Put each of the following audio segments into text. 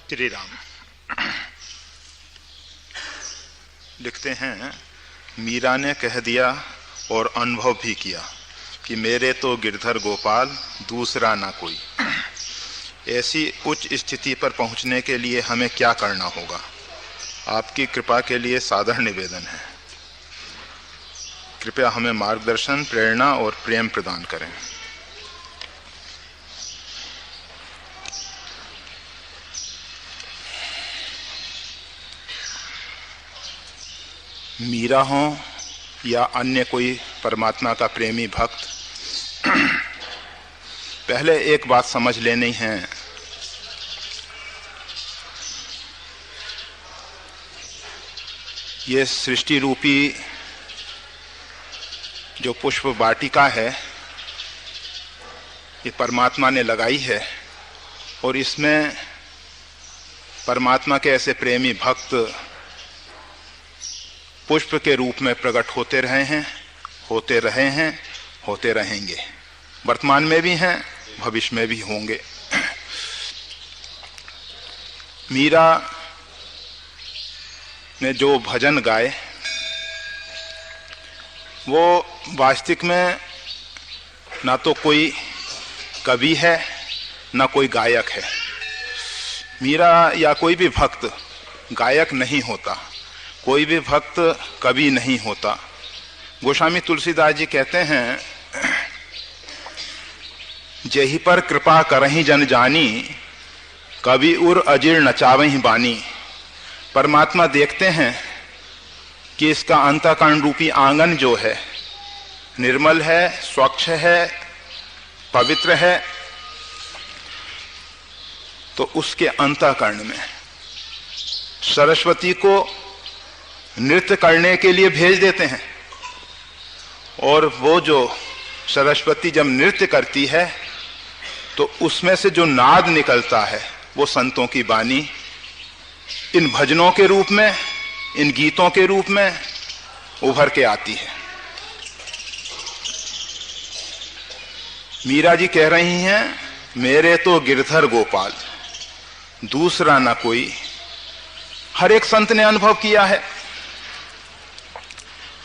श्री राम। लिखते हैं, मीरा ने कह दिया और अनुभव भी किया कि मेरे तो गिरधर गोपाल दूसरा ना कोई। ऐसी उच्च स्थिति पर पहुंचने के लिए हमें क्या करना होगा? आपकी कृपा के लिए सादर निवेदन है। कृपया हमें मार्गदर्शन, प्रेरणा और प्रेम प्रदान करें। मीरा हो या अन्य कोई परमात्मा का प्रेमी भक्त, पहले एक बात समझ लेनी है। ये सृष्टि रूपी जो पुष्प वाटिका है, ये परमात्मा ने लगाई है और इसमें परमात्मा के ऐसे प्रेमी भक्त पुष्प के रूप में प्रकट होते रहे हैं, होते रहेंगे। वर्तमान में भी हैं, भविष्य में भी होंगे। मीरा ने जो भजन गाए वो वास्तविक में ना तो कोई कवि है ना कोई गायक है। मीरा या कोई भी भक्त गायक नहीं होता, कोई भी भक्त कवि नहीं होता। गोस्वामी तुलसीदास जी कहते हैं, जेहि पर कृपा करहि जन जानी, कवि उर अजीर नचावहि बानी। परमात्मा देखते हैं कि इसका अंतःकरण रूपी आंगन जो है निर्मल है, स्वच्छ है, पवित्र है, तो उसके अंतःकरण में सरस्वती को नृत्य करने के लिए भेज देते हैं। और वो जो सरस्वती जब नृत्य करती है तो उसमें से जो नाद निकलता है वो संतों की वाणी इन भजनों के रूप में, इन गीतों के रूप में उभर के आती है। मीरा जी कह रही हैं, मेरे तो गिरधर गोपाल दूसरा ना कोई। हर एक संत ने अनुभव किया है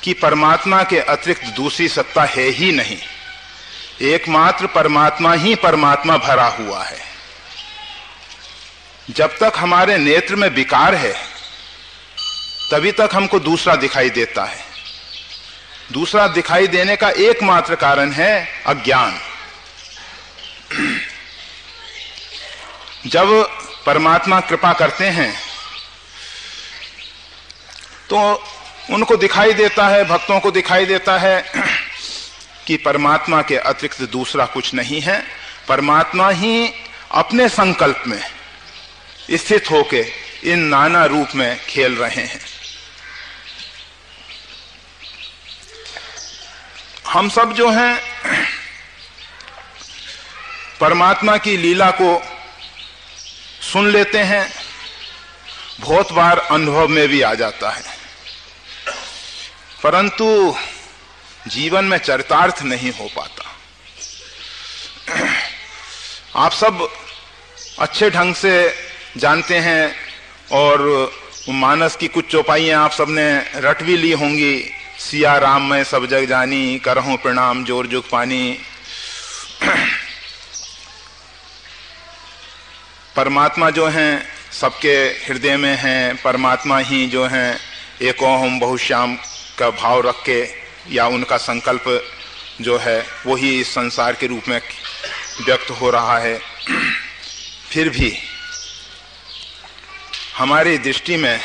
कि परमात्मा के अतिरिक्त दूसरी सत्ता है ही नहीं। एकमात्र परमात्मा ही परमात्मा भरा हुआ है। जब तक हमारे नेत्र में विकार है तभी तक हमको दूसरा दिखाई देता है। दूसरा दिखाई देने का एकमात्र कारण है अज्ञान। जब परमात्मा कृपा करते हैं तो उनको दिखाई देता है, भक्तों को दिखाई देता है कि परमात्मा के अतिरिक्त दूसरा कुछ नहीं है। परमात्मा ही अपने संकल्प में स्थित होके इन नाना रूप में खेल रहे हैं। हम सब जो हैं परमात्मा की लीला को सुन लेते हैं, बहुत बार अनुभव में भी आ जाता है, परंतु जीवन में चरितार्थ नहीं हो पाता। आप सब अच्छे ढंग से जानते हैं और मानस की कुछ चौपाइयां आप सबने रट भी ली होंगी। सिया राम मैं सब जग जानी, करहूं प्रणाम जोर जुग पानी। परमात्मा जो हैं सबके हृदय में हैं। परमात्मा ही जो हैं एको हम बहुश्याम का भाव रख के, या उनका संकल्प जो है वही इस संसार के रूप में व्यक्त हो रहा है। फिर भी हमारी दृष्टि में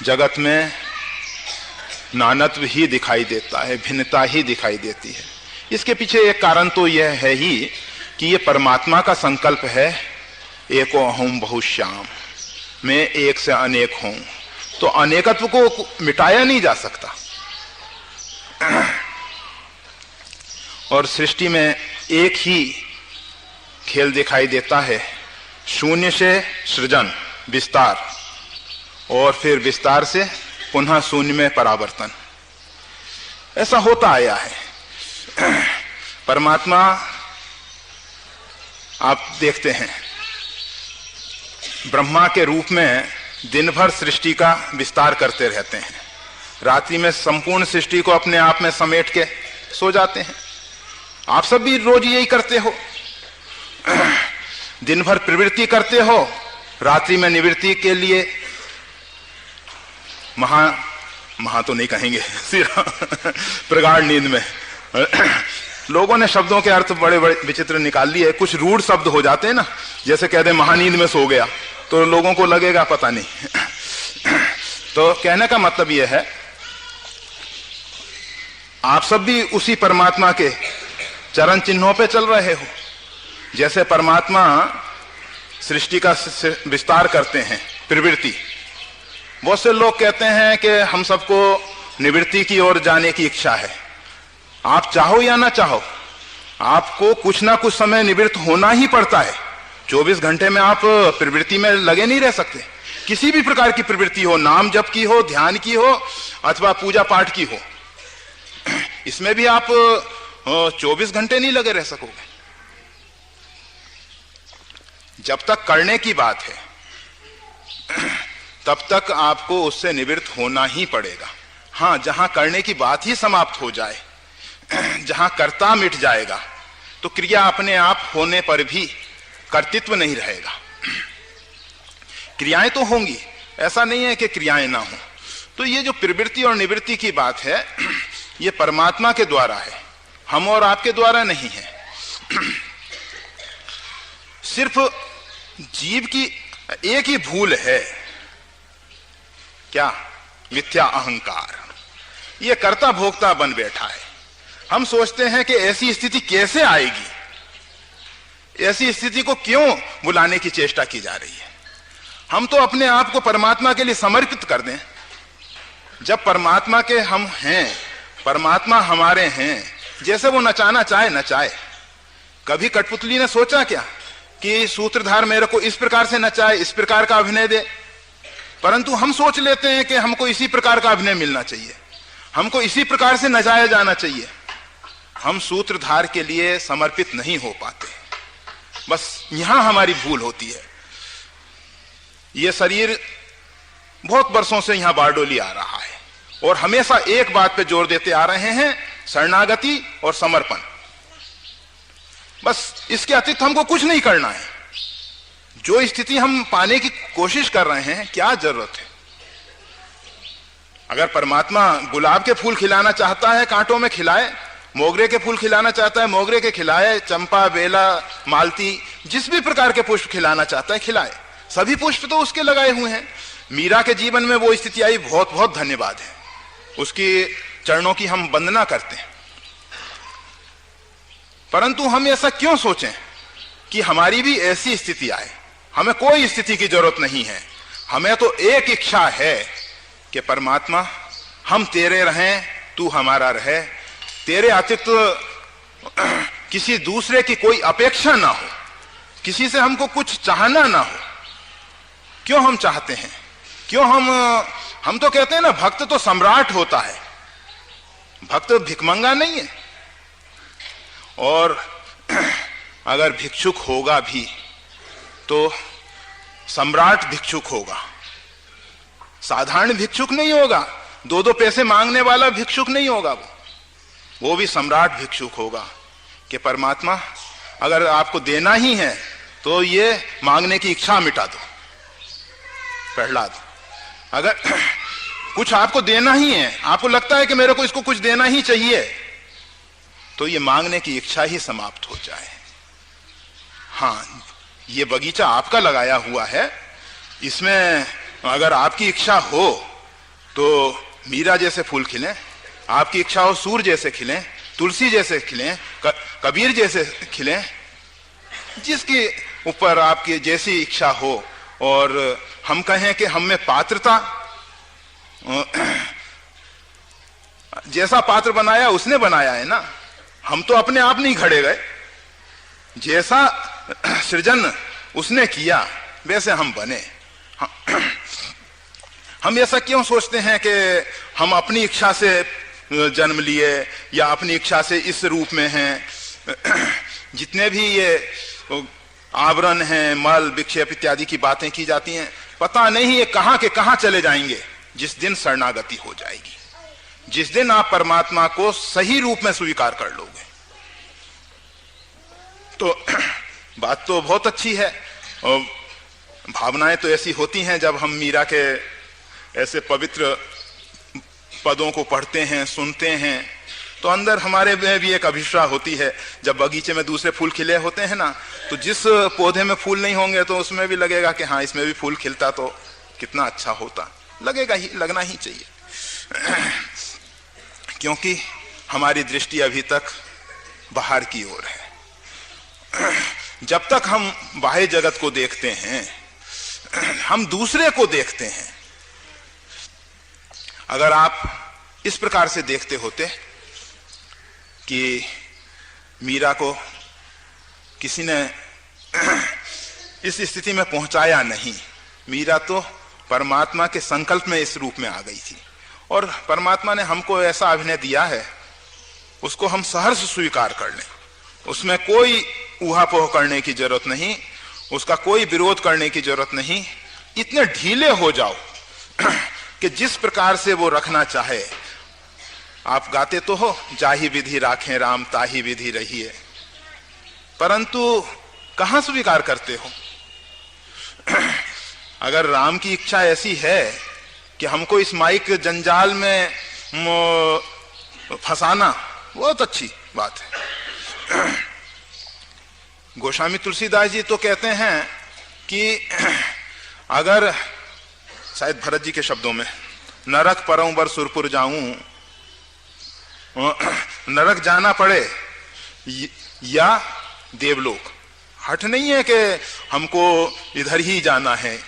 जगत में नानत्व ही दिखाई देता है, भिन्नता ही दिखाई देती है। इसके पीछे एक कारण तो यह है ही कि ये परमात्मा का संकल्प है, एको अहम बहुश्याम, मैं एक से अनेक हूं। तो अनेकत्व को मिटाया नहीं जा सकता। और सृष्टि में एक ही खेल दिखाई देता है, शून्य से सृजन, विस्तार, और फिर विस्तार से पुनः शून्य में परावर्तन। ऐसा होता आया है। परमात्मा आप देखते हैं ब्रह्मा के रूप में दिन भर सृष्टि का विस्तार करते रहते हैं, रात्रि में संपूर्ण सृष्टि को अपने आप में समेट के सो जाते हैं। आप सब भी रोज यही करते हो, दिन भर प्रवृत्ति करते हो, रात्रि में निवृत्ति के लिए महा तो नहीं कहेंगे, प्रगाढ़ नींद में। लोगों ने शब्दों के अर्थ बड़े बड़े विचित्र निकाल लिए, कुछ रूढ़ शब्द हो जाते हैं ना, जैसे कह दे महानींद में सो गया, तो लोगों को लगेगा पता नहीं। तो कहने का मतलब यह है, आप सब भी उसी परमात्मा के चरण चिन्हों पे चल रहे हो। जैसे परमात्मा सृष्टि का विस्तार करते हैं, प्रवृत्ति, बहुत से लोग कहते हैं कि हम सबको निवृत्ति की ओर जाने की इच्छा है। आप चाहो या ना चाहो, आपको कुछ ना कुछ समय निवृत्त होना ही पड़ता है। 24 घंटे में आप प्रवृत्ति में लगे नहीं रह सकते। किसी भी प्रकार की प्रवृत्ति हो, नाम जप की हो, ध्यान की हो, अथवा पूजा पाठ की हो, इसमें भी आप 24 घंटे नहीं लगे रह सकोगे। जब तक करने की बात है तब तक आपको उससे निवृत्त होना ही पड़ेगा। हां, जहां करने की बात ही समाप्त हो जाए, जहां कर्ता मिट जाएगा, तो क्रिया अपने आप होने पर भी कर्तृत्व नहीं रहेगा। क्रियाएं तो होंगी, ऐसा नहीं है कि क्रियाएं ना हो। तो ये जो प्रवृत्ति और निवृत्ति की बात है, ये परमात्मा के द्वारा है, हम और आपके द्वारा नहीं है। सिर्फ जीव की एक ही भूल है, क्या? मिथ्या अहंकार। ये कर्ता भोक्ता बन बैठा है। हम सोचते हैं कि ऐसी स्थिति कैसे आएगी, ऐसी स्थिति को क्यों बुलाने की चेष्टा की जा रही है। हम तो अपने आप को परमात्मा के लिए समर्पित कर दें। जब परमात्मा के हम हैं, परमात्मा हमारे हैं, जैसे वो नचाना चाहे नचाए। कभी कठपुतली ने सोचा क्या कि सूत्रधार मेरे को इस प्रकार से नचाए, इस प्रकार का अभिनय दे? परंतु हम सोच लेते हैं कि हमको इसी प्रकार का अभिनय मिलना चाहिए, हमको इसी प्रकार से नचाया जाना चाहिए। हम सूत्रधार के लिए समर्पित नहीं हो पाते, बस यहां हमारी भूल होती है। यह शरीर बहुत वर्षों से यहां बारडोली आ रहा है और हमेशा एक बात पे जोर देते आ रहे हैं, शरणागति और समर्पण। बस इसके अतिरिक्त हमको कुछ नहीं करना है। जो स्थिति हम पाने की कोशिश कर रहे हैं, क्या जरूरत है? अगर परमात्मा गुलाब के फूल खिलाना चाहता है, कांटों में खिलाए। मोगरे के फूल खिलाना चाहता है, मोगरे के खिलाए। चंपा, बेला, मालती, जिस भी प्रकार के पुष्प खिलाना चाहता है खिलाए। सभी पुष्प तो उसके लगाए हुए हैं। मीरा के जीवन में वो स्थिति आई, बहुत बहुत धन्यवाद है, उसकी चरणों की हम वंदना करते हैं। परंतु हम ऐसा क्यों सोचें कि हमारी भी ऐसी स्थिति आए? हमें कोई स्थिति की जरूरत नहीं है। हमें तो एक इच्छा है कि परमात्मा, हम तेरे रहें, तू हमारा रहे। तेरे अतिरिक्त किसी दूसरे की कोई अपेक्षा ना हो, किसी से हमको कुछ चाहना ना हो। क्यों हम चाहते हैं? क्यों हम तो कहते हैं ना, भक्त तो सम्राट होता है, भक्त भिखमंगा नहीं है। और अगर भिक्षुक होगा भी तो सम्राट भिक्षुक होगा, साधारण भिक्षुक नहीं होगा, 2-2 पैसे मांगने वाला भिक्षुक नहीं होगा। वो भी सम्राट भिक्षुक होगा कि परमात्मा, अगर आपको देना ही है तो ये मांगने की इच्छा मिटा दो। प्रहलाद, अगर कुछ आपको देना ही है, आपको लगता है कि मेरे को इसको कुछ देना ही चाहिए, तो ये मांगने की इच्छा ही समाप्त हो जाए। हाँ, ये बगीचा आपका लगाया हुआ है, इसमें अगर आपकी इच्छा हो तो मीरा जैसे फूल खिलें, आपकी इच्छा हो सूर्य जैसे खिलें, तुलसी जैसे खिलें, कबीर जैसे खिलें, जिसके ऊपर आपकी जैसी इच्छा हो। और हम कहें कि हम में पात्रता, जैसा पात्र बनाया उसने बनाया है ना, हम तो अपने आप नहीं खड़े गए। जैसा सृजन उसने किया वैसे हम बने। हम ऐसा क्यों सोचते हैं कि हम अपनी इच्छा से जन्म लिए या अपनी इच्छा से इस रूप में हैं? जितने भी ये आवरण है, मल विक्षेप इत्यादि की बातें की जाती हैं, पता नहीं ये कहां के कहां चले जाएंगे जिस दिन शरणागति हो जाएगी, जिस दिन आप परमात्मा को सही रूप में स्वीकार कर लोगे। तो बात तो बहुत अच्छी है, और भावनाएं तो ऐसी होती हैं जब हम मीरा के ऐसे पवित्र पदों को पढ़ते हैं, सुनते हैं, तो अंदर हमारे में भी एक अभिप्सा होती है। जब बगीचे में दूसरे फूल खिले होते हैं ना, तो जिस पौधे में फूल नहीं होंगे तो उसमें भी लगेगा कि हाँ इसमें भी फूल खिलता तो कितना अच्छा होता, लगेगा ही, लगना ही चाहिए। क्योंकि हमारी दृष्टि अभी तक बाहर की ओर है। जब तक हम बाह्य जगत को देखते हैं, हम दूसरे को देखते हैं। अगर आप इस प्रकार से देखते होते कि मीरा को किसी ने इस स्थिति में पहुंचाया नहीं, मीरा तो परमात्मा के संकल्प में इस रूप में आ गई थी, और परमात्मा ने हमको ऐसा अभिनय दिया है, उसको हम सहर्ष स्वीकार कर लें, उसमें कोई ऊहापोह करने की जरूरत नहीं, उसका कोई विरोध करने की जरूरत नहीं। इतने ढीले हो जाओ कि जिस प्रकार से वो रखना चाहे। आप गाते तो हो, जाहि विधि राखें राम ताहि विधि रहिए, परंतु कहां स्वीकार करते हो? अगर राम की इच्छा ऐसी है कि हमको इस माइक जंजाल में फंसाना, बहुत अच्छी बात है। गोस्वामी तुलसीदास जी तो कहते हैं कि अगर, शायद भरत जी के शब्दों में, नरक परम बर सुरपुर जाऊं, नरक जाना पड़े या देवलोक, हठ नहीं है कि हमको इधर ही जाना है।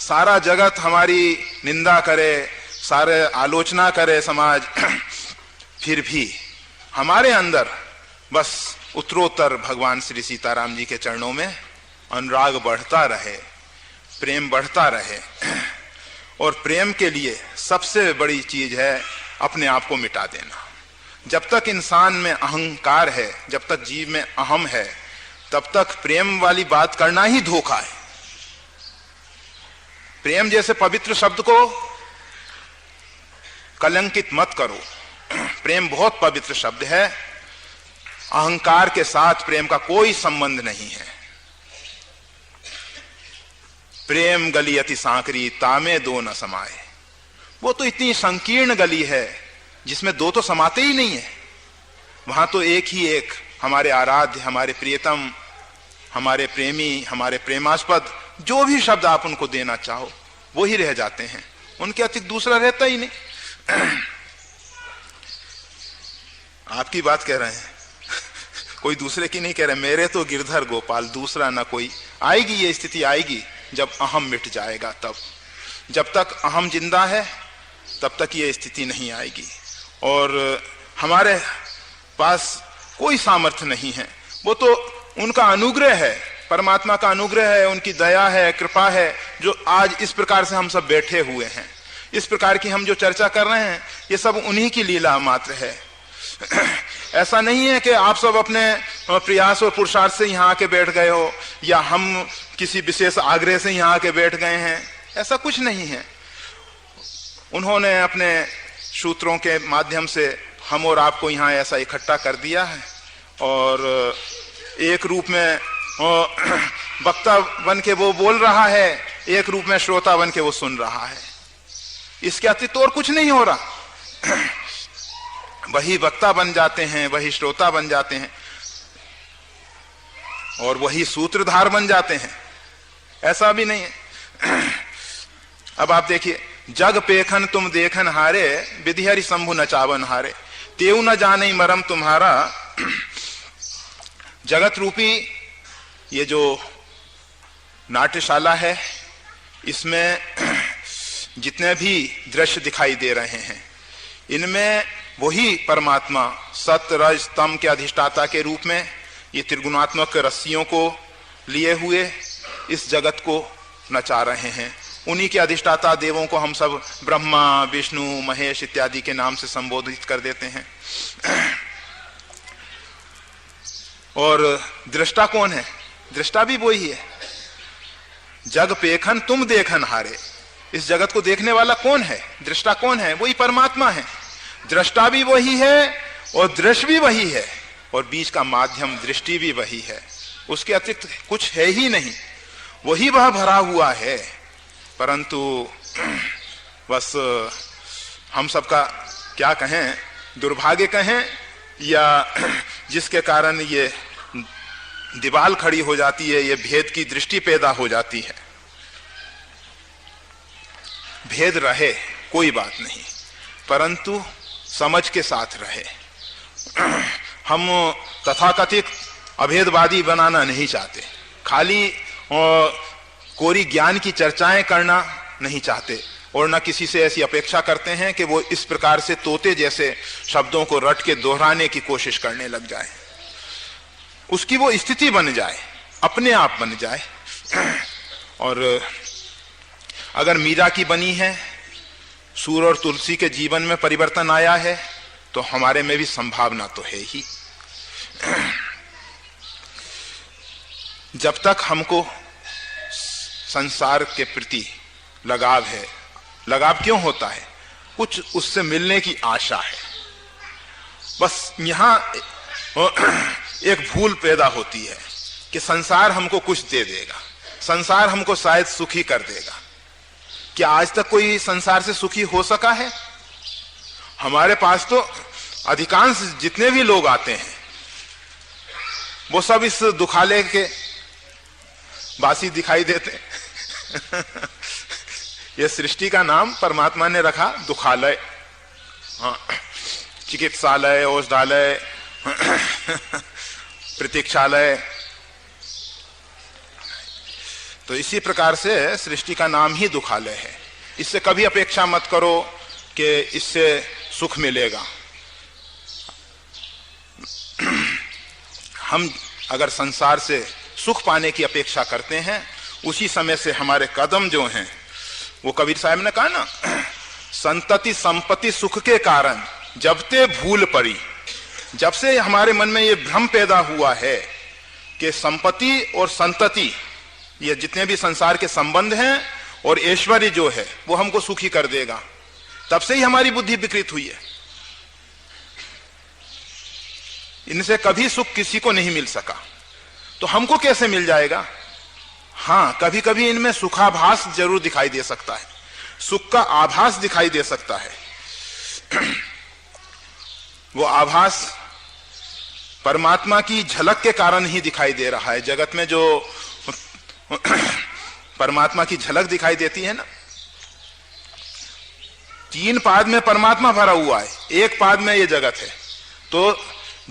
सारा जगत हमारी निंदा करे, सारे आलोचना करे समाज, फिर भी हमारे अंदर बस उत्तरोत्तर भगवान श्री सीताराम जी के चरणों में अनुराग बढ़ता रहे, प्रेम बढ़ता रहे। और प्रेम के लिए सबसे बड़ी चीज है अपने आप को मिटा देना। जब तक इंसान में अहंकार है, जब तक जीव में अहम है, तब तक प्रेम वाली बात करना ही धोखा है। प्रेम जैसे पवित्र शब्द को कलंकित मत करो। प्रेम बहुत पवित्र शब्द है, अहंकार के साथ प्रेम का कोई संबंध नहीं है। प्रेम गली अति सांकरी तामे दो न समाये, वो तो इतनी संकीर्ण गली है जिसमें दो तो समाते ही नहीं है। वहां तो एक ही एक, हमारे आराध्य, हमारे प्रियतम, हमारे प्रेमी, हमारे प्रेमास्पद, जो भी शब्द आप उनको देना चाहो वो ही रह जाते हैं, उनके अतिरिक्त दूसरा रहता ही नहीं। आपकी बात कह रहे हैं, कोई दूसरे की नहीं कह रहे, मेरे तो गिरधर गोपाल, दूसरा ना कोई। आएगी ये स्थिति, आएगी जब अहम मिट जाएगा, तब। जब तक अहम जिंदा है तब तक ये स्थिति नहीं आएगी। और हमारे पास कोई सामर्थ्य नहीं है, वो तो उनका अनुग्रह है, परमात्मा का अनुग्रह है, उनकी दया है, कृपा है, जो आज इस प्रकार से हम सब बैठे हुए हैं। इस प्रकार की हम जो चर्चा कर रहे हैं, ये सब उन्हीं की लीला मात्र है। ऐसा नहीं है कि आप सब अपने प्रयास और पुरुषार्थ से यहाँ आके बैठ गए हो, या हम किसी विशेष आग्रह से यहाँ आके बैठ गए हैं, ऐसा कुछ नहीं है। उन्होंने अपने सूत्रों के माध्यम से हम और आपको यहाँ ऐसा इकट्ठा कर दिया है, और एक रूप में वक्ता बन के वो बोल रहा है, एक रूप में श्रोता बन के वो सुन रहा है। इसके अतिरिक्त और कुछ नहीं हो रहा। वही वक्ता बन जाते हैं, वही श्रोता बन जाते हैं, और वही सूत्रधार बन जाते हैं, ऐसा भी नहीं है। अब आप देखिए, जग पेखन तुम देखन हारे, विधि हरि शंभु नचावन हारे, तेऊ न जाने मरम तुम्हारा। जगत रूपी ये जो नाट्यशाला है, इसमें जितने भी दृश्य दिखाई दे रहे हैं, इनमें वही परमात्मा सत्य रज तम के अधिष्ठाता के रूप में ये त्रिगुणात्मक रस्सियों को लिए हुए इस जगत को नचा रहे हैं। उन्हीं के अधिष्ठाता देवों को हम सब ब्रह्मा, विष्णु, महेश इत्यादि के नाम से संबोधित कर देते हैं। और दृष्टा कौन है? दृष्टा भी वही है। जग पेखन तुम देखन हारे, इस जगत को देखने वाला कौन है? दृष्टा कौन है? वही परमात्मा है। दृष्टा भी वही है और दृश्य भी वही है, और बीच का माध्यम दृष्टि भी वही है। उसके अतिरिक्त कुछ है ही नहीं, वही वह भरा हुआ है। परंतु बस हम सबका क्या कहें, दुर्भाग्य कहें, या जिसके कारण ये दीवाल खड़ी हो जाती है, ये भेद की दृष्टि पैदा हो जाती है। भेद रहे कोई बात नहीं, परंतु समझ के साथ रहे। हम तथाकथित अभेदवादी बनाना नहीं चाहते, खाली कोरी ज्ञान की चर्चाएं करना नहीं चाहते, और न किसी से ऐसी अपेक्षा करते हैं कि वो इस प्रकार से तोते जैसे शब्दों को रट के दोहराने की कोशिश करने लग जाए, उसकी वो स्थिति बन जाए, अपने आप बन जाए। और अगर मीरा की बनी है, सूर और तुलसी के जीवन में परिवर्तन आया है, तो हमारे में भी संभावना तो है ही। जब तक हमको संसार के प्रति लगाव है, लगाव क्यों होता है? कुछ उससे मिलने की आशा है। बस यहां एक भूल पैदा होती है कि संसार हमको कुछ दे देगा, संसार हमको शायद सुखी कर देगा। क्या आज तक कोई संसार से सुखी हो सका है? हमारे पास तो अधिकांश जितने भी लोग आते हैं वो सब इस दुखालय के वासी दिखाई देते हैं। ये सृष्टि का नाम परमात्मा ने रखा दुखालय। हाँ, चिकित्सालय, औषधालय, प्रतीक्षालय। तो इसी प्रकार से सृष्टि का नाम ही दुखालय है। इससे कभी अपेक्षा मत करो कि इससे सुख मिलेगा। हम अगर संसार से सुख पाने की अपेक्षा करते हैं, उसी समय से हमारे कदम जो हैं, वो कबीर साहब ने कहा ना, संतति संपत्ति सुख के कारण जब ते भूल पड़ी। जब से हमारे मन में ये भ्रम पैदा हुआ है कि संपत्ति और संतति, ये जितने भी संसार के संबंध हैं, और ऐश्वर्य जो है वो हमको सुखी कर देगा, तब से ही हमारी बुद्धि विकृत हुई है। इनसे कभी सुख किसी को नहीं मिल सका, तो हमको कैसे मिल जाएगा? हाँ, कभी कभी इनमें सुखाभास जरूर दिखाई दे सकता है, सुख का आभास दिखाई दे सकता है। वो आभास परमात्मा की झलक के कारण ही दिखाई दे रहा है। जगत में जो परमात्मा की झलक दिखाई देती है ना, 3 पाद में परमात्मा भरा हुआ है, 1 पाद में ये जगत है, तो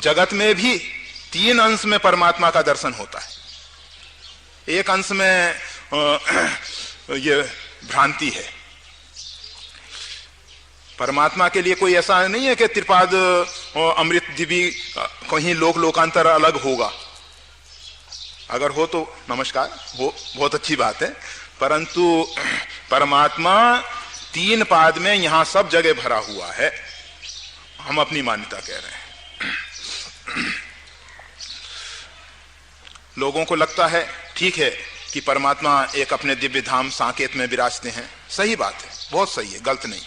जगत में भी 3 अंश में परमात्मा का दर्शन होता है। एक अंश में ये भ्रांति है। परमात्मा के लिए कोई ऐसा नहीं है कि त्रिपाद अमृत दिवी कहीं लोक लोकांतर अलग होगा। अगर हो तो नमस्कार, हो, बहुत अच्छी बात है, परंतु परमात्मा 3 पाद में यहां सब जगह भरा हुआ है। हम अपनी मान्यता कह रहे हैं। लोगों को लगता है ठीक है कि परमात्मा एक अपने दिव्य धाम साकेत में विराजते हैं, सही बात है, बहुत सही है, गलत नहीं।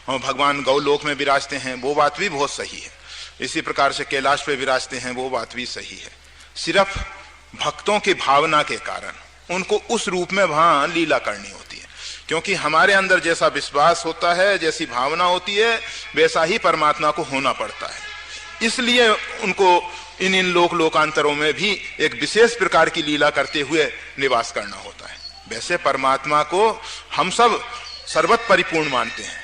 और भगवान गौलोक में विराजते हैं, वो बात भी बहुत सही है। इसी प्रकार से कैलाश पे विराजते हैं, वो बात भी सही है। सिर्फ भक्तों की भावना के कारण उनको उस रूप में वहां लीला करनी होती है, क्योंकि हमारे अंदर जैसा विश्वास होता है, जैसी भावना होती है, वैसा ही परमात्मा को होना पड़ता है। इसलिए उनको इन लोक लोकांतरों में भी एक विशेष प्रकार की लीला करते हुए निवास करना होता है। वैसे परमात्मा को हम सब सर्वत परिपूर्ण मानते हैं।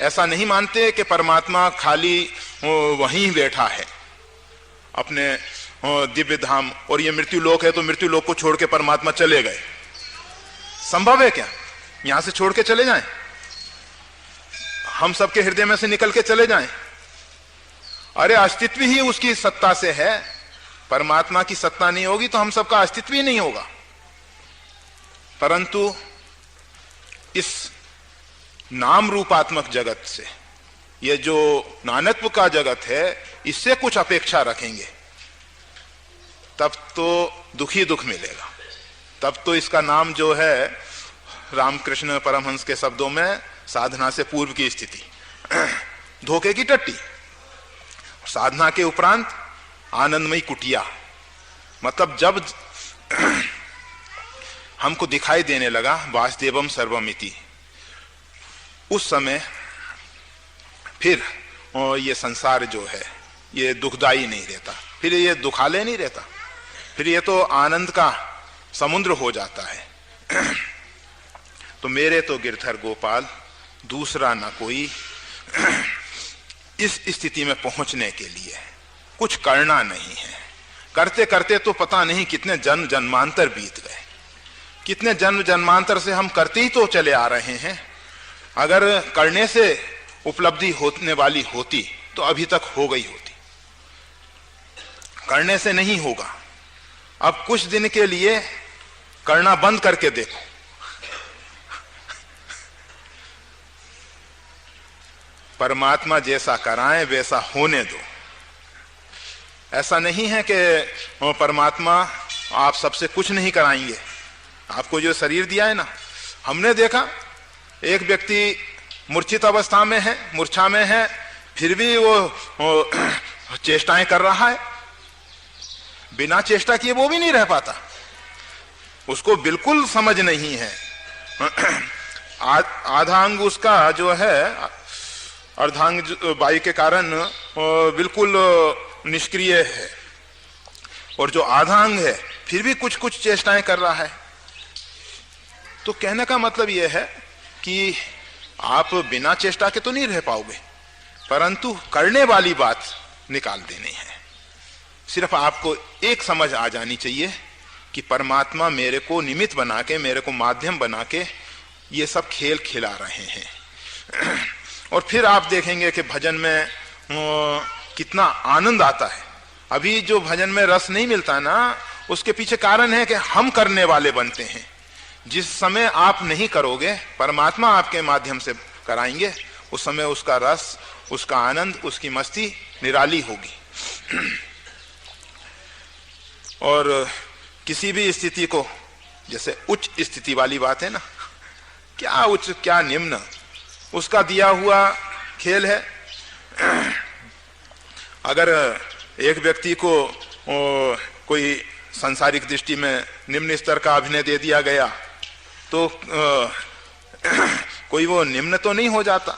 ऐसा नहीं मानते कि परमात्मा खाली वहीं बैठा है अपने दिव्य धाम, और ये मृत्यु लोक है तो मृत्यु लोक को छोड़ के परमात्मा चले गए। संभव है क्या यहां से छोड़ के चले जाएं? हम सबके हृदय में से निकल के चले जाएं? अरे अस्तित्व ही उसकी सत्ता से है। परमात्मा की सत्ता नहीं होगी तो हम सबका अस्तित्व ही नहीं होगा। परंतु इस नाम रूपात्मक जगत से, ये जो नानत्व का जगत है, इससे कुछ अपेक्षा रखेंगे तब तो दुखी दुख मिलेगा। तब तो इसका नाम जो है रामकृष्ण परमहंस के शब्दों में साधना से पूर्व की स्थिति, धोखे की टट्टी। साधना के उपरांत आनंदमयी कुटिया, मतलब जब हमको दिखाई देने लगा वासुदेवम सर्वमिति, उस समय फिर ये संसार जो है ये दुखदाई नहीं रहता, फिर ये दुखालय नहीं रहता, फिर ये तो आनंद का समुद्र हो जाता है। तो मेरे तो गिरधर गोपाल दूसरा ना कोई। इस स्थिति में पहुंचने के लिए कुछ करना नहीं है। करते करते तो पता नहीं कितने जन्म जन्मांतर बीत गए, कितने जन्म जन्मांतर से हम करते ही तो चले आ रहे हैं। अगर करने से उपलब्धि होने वाली होती तो अभी तक हो गई होती, करने से नहीं होगा। अब कुछ दिन के लिए करना बंद करके देखो, परमात्मा जैसा कराए वैसा होने दो। ऐसा नहीं है कि परमात्मा आप सबसे कुछ नहीं कराएंगे। आपको जो शरीर दिया है ना, हमने देखा एक व्यक्ति मूर्छित अवस्था में है, मूर्छा में है, फिर भी वो चेष्टाएं कर रहा है। बिना चेष्टा किए वो भी नहीं रह पाता, उसको बिल्कुल समझ नहीं है। आधा अंग उसका जो है अर्धांग वायु के कारण बिल्कुल निष्क्रिय है, और जो आधा अंग है फिर भी कुछ कुछ चेष्टाएं कर रहा है। तो कहने का मतलब यह है कि आप बिना चेष्टा के तो नहीं रह पाओगे, परंतु करने वाली बात निकाल देनी है। सिर्फ आपको एक समझ आ जानी चाहिए कि परमात्मा मेरे को निमित्त बना के, मेरे को माध्यम बना के ये सब खेल खिला रहे हैं। और फिर आप देखेंगे कि भजन में कितना आनंद आता है। अभी जो भजन में रस नहीं मिलता ना, उसके पीछे कारण है कि हम करने वाले बनते हैं। जिस समय आप नहीं करोगे, परमात्मा आपके माध्यम से कराएंगे, उस समय उसका रस, उसका आनंद, उसकी मस्ती निराली होगी। और किसी भी स्थिति को, जैसे उच्च स्थिति वाली बात है ना, क्या उच्च क्या निम्न, उसका दिया हुआ खेल है। अगर एक व्यक्ति को कोई सांसारिक दृष्टि में निम्न स्तर का अभिनय दे दिया गया तो कोई वो निम्न तो नहीं हो जाता,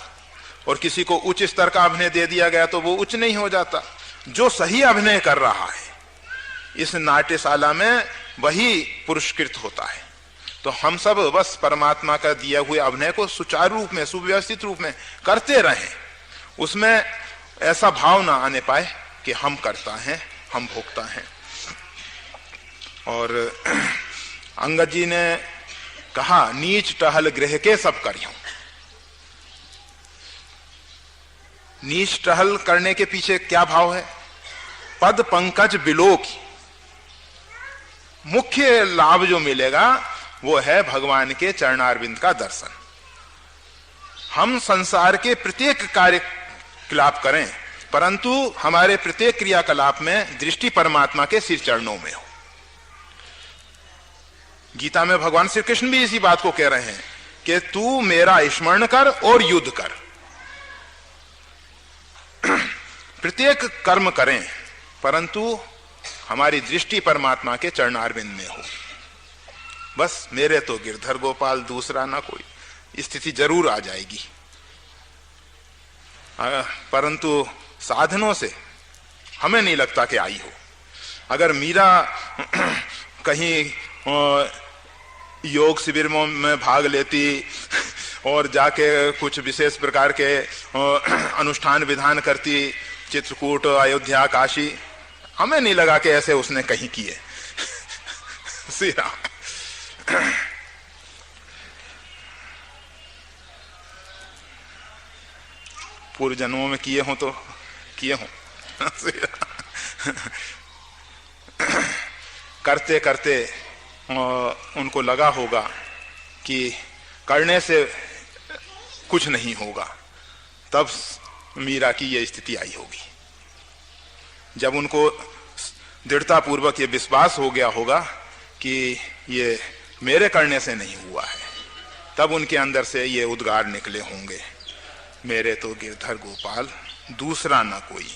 और किसी को उच्च स्तर का अभिनय दे दिया गया तो वो उच्च नहीं हो जाता। जो सही अभिनय कर रहा है इस नाट्यशाला में वही पुरस्कृत होता है। तो हम सब बस परमात्मा का दिया हुए अभिनय को सुचारू रूप में, सुव्यवस्थित रूप में करते रहें। उसमें ऐसा भाव ना आने पाए कि हम करता हैं, हम भोगता हैं। और अंगद जी ने कहा, नीच टहल गृह के सब करियो। नीच टहल करने के पीछे क्या भाव है? पद पंकज बिलो की मुख्य लाभ जो मिलेगा वो है भगवान के चरणारविंद का दर्शन। हम संसार के प्रत्येक कार्यकलाप करें, परंतु हमारे प्रत्येक क्रियाकलाप में दृष्टि परमात्मा के सिर चरणों में हो। गीता में भगवान श्री कृष्ण भी इसी बात को कह रहे हैं कि तू मेरा स्मरण कर और युद्ध कर। प्रत्येक कर्म करें, परंतु हमारी दृष्टि परमात्मा के चरणारविंद में हो। बस मेरे तो गिरधर गोपाल दूसरा ना कोई। स्थिति जरूर आ जाएगी, परंतु साधनों से हमें नहीं लगता कि आई हो। अगर मीरा कहीं योग शिविर में भाग लेती और जाके कुछ विशेष प्रकार के अनुष्ठान विधान करती, चित्रकूट, अयोध्या, काशी, हमें नहीं लगा कि ऐसे उसने कहीं किए। श्री राम। पूर्व जन्मों में किए हों तो किए हों। करते करते उनको लगा होगा कि करने से कुछ नहीं होगा, तब मीरा की यह स्थिति आई होगी। जब उनको दृढ़ता पूर्वक ये विश्वास हो गया होगा कि ये मेरे करने से नहीं हुआ है, तब उनके अंदर से ये उद्गार निकले होंगे, मेरे तो गिरधर गोपाल दूसरा न कोई।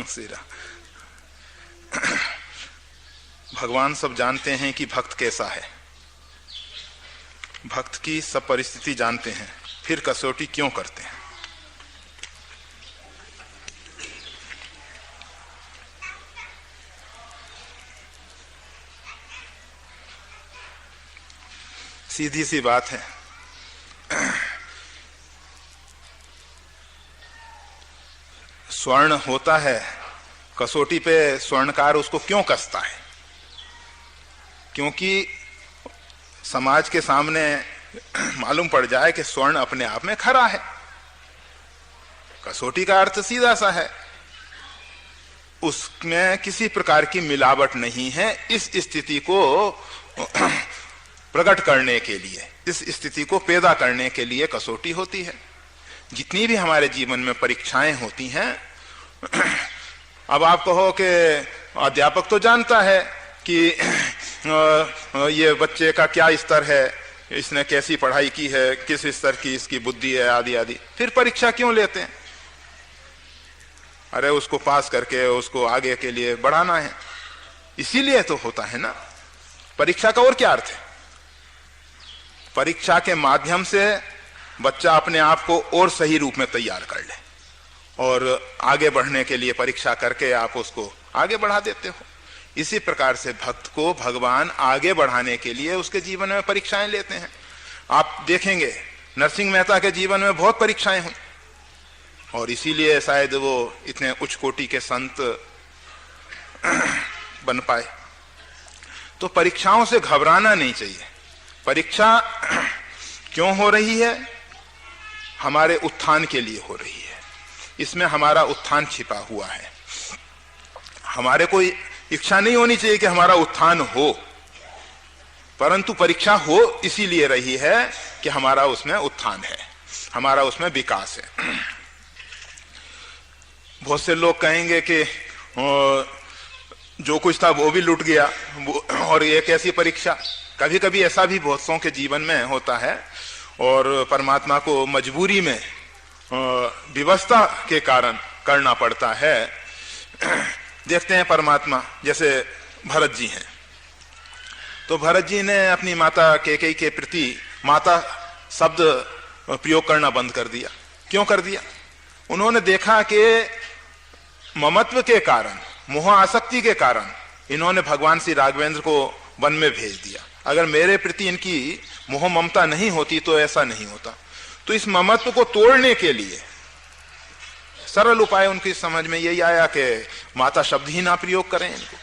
सीरा भगवान सब जानते हैं कि भक्त कैसा है, भक्त की सब परिस्थिति जानते हैं, फिर कसौटी क्यों करते हैं? सीधी सी बात है, स्वर्ण होता है, कसौटी पे स्वर्णकार उसको क्यों कसता है? क्योंकि समाज के सामने मालूम पड़ जाए कि स्वर्ण अपने आप में खरा है। कसौटी का अर्थ सीधा सा है, उसमें किसी प्रकार की मिलावट नहीं है। इस स्थिति को प्रकट करने के लिए, इस स्थिति को पैदा करने के लिए कसौटी होती है। जितनी भी हमारे जीवन में परीक्षाएं होती हैं, अब आप कहो कि अध्यापक तो जानता है कि ये बच्चे का क्या स्तर है, इसने कैसी पढ़ाई की है, किस स्तर की इसकी बुद्धि है, आदि आदि, फिर परीक्षा क्यों लेते हैं? अरे उसको पास करके उसको आगे के लिए बढ़ाना है, इसीलिए तो होता है ना। परीक्षा का और क्या अर्थ है? परीक्षा के माध्यम से बच्चा अपने आप को और सही रूप में तैयार कर ले, और आगे बढ़ने के लिए परीक्षा करके आप उसको आगे बढ़ा देते हो। इसी प्रकार से भक्त को भगवान आगे बढ़ाने के लिए उसके जीवन में परीक्षाएं लेते हैं। आप देखेंगे नरसिंह मेहता के जीवन में बहुत परीक्षाएं हुई, और इसीलिए शायद वो इतने उच्च कोटि के संत बन पाए। तो परीक्षाओं से घबराना नहीं चाहिए। परीक्षा क्यों हो रही है? हमारे उत्थान के लिए हो रही है। इसमें हमारा उत्थान छिपा हुआ है। हमारे कोई इच्छा नहीं होनी चाहिए कि हमारा उत्थान हो, परंतु परीक्षा हो इसीलिए रही है कि हमारा उसमें उत्थान है, हमारा उसमें विकास है। बहुत से लोग कहेंगे कि जो कुछ था वो भी लुट गया, और एक ऐसी परीक्षा, कभी कभी ऐसा भी बहुत सौ के जीवन में होता है, और परमात्मा को मजबूरी में व्यवस्था के कारण करना पड़ता है। देखते हैं परमात्मा, जैसे भरत जी हैं, तो भरत जी ने अपनी माता कैकेयी के प्रति माता शब्द प्रयोग करना बंद कर दिया। क्यों कर दिया? उन्होंने देखा कि ममत्व के कारण, मोह आसक्ति के कारण इन्होंने भगवान श्री राघवेंद्र को वन में भेज दिया। अगर मेरे प्रति इनकी मोह ममता नहीं होती तो ऐसा नहीं होता। तो इस ममत्व को तोड़ने के लिए सरल उपाय उनकी समझ में यही आया कि माता शब्द ही ना प्रयोग करें इनको।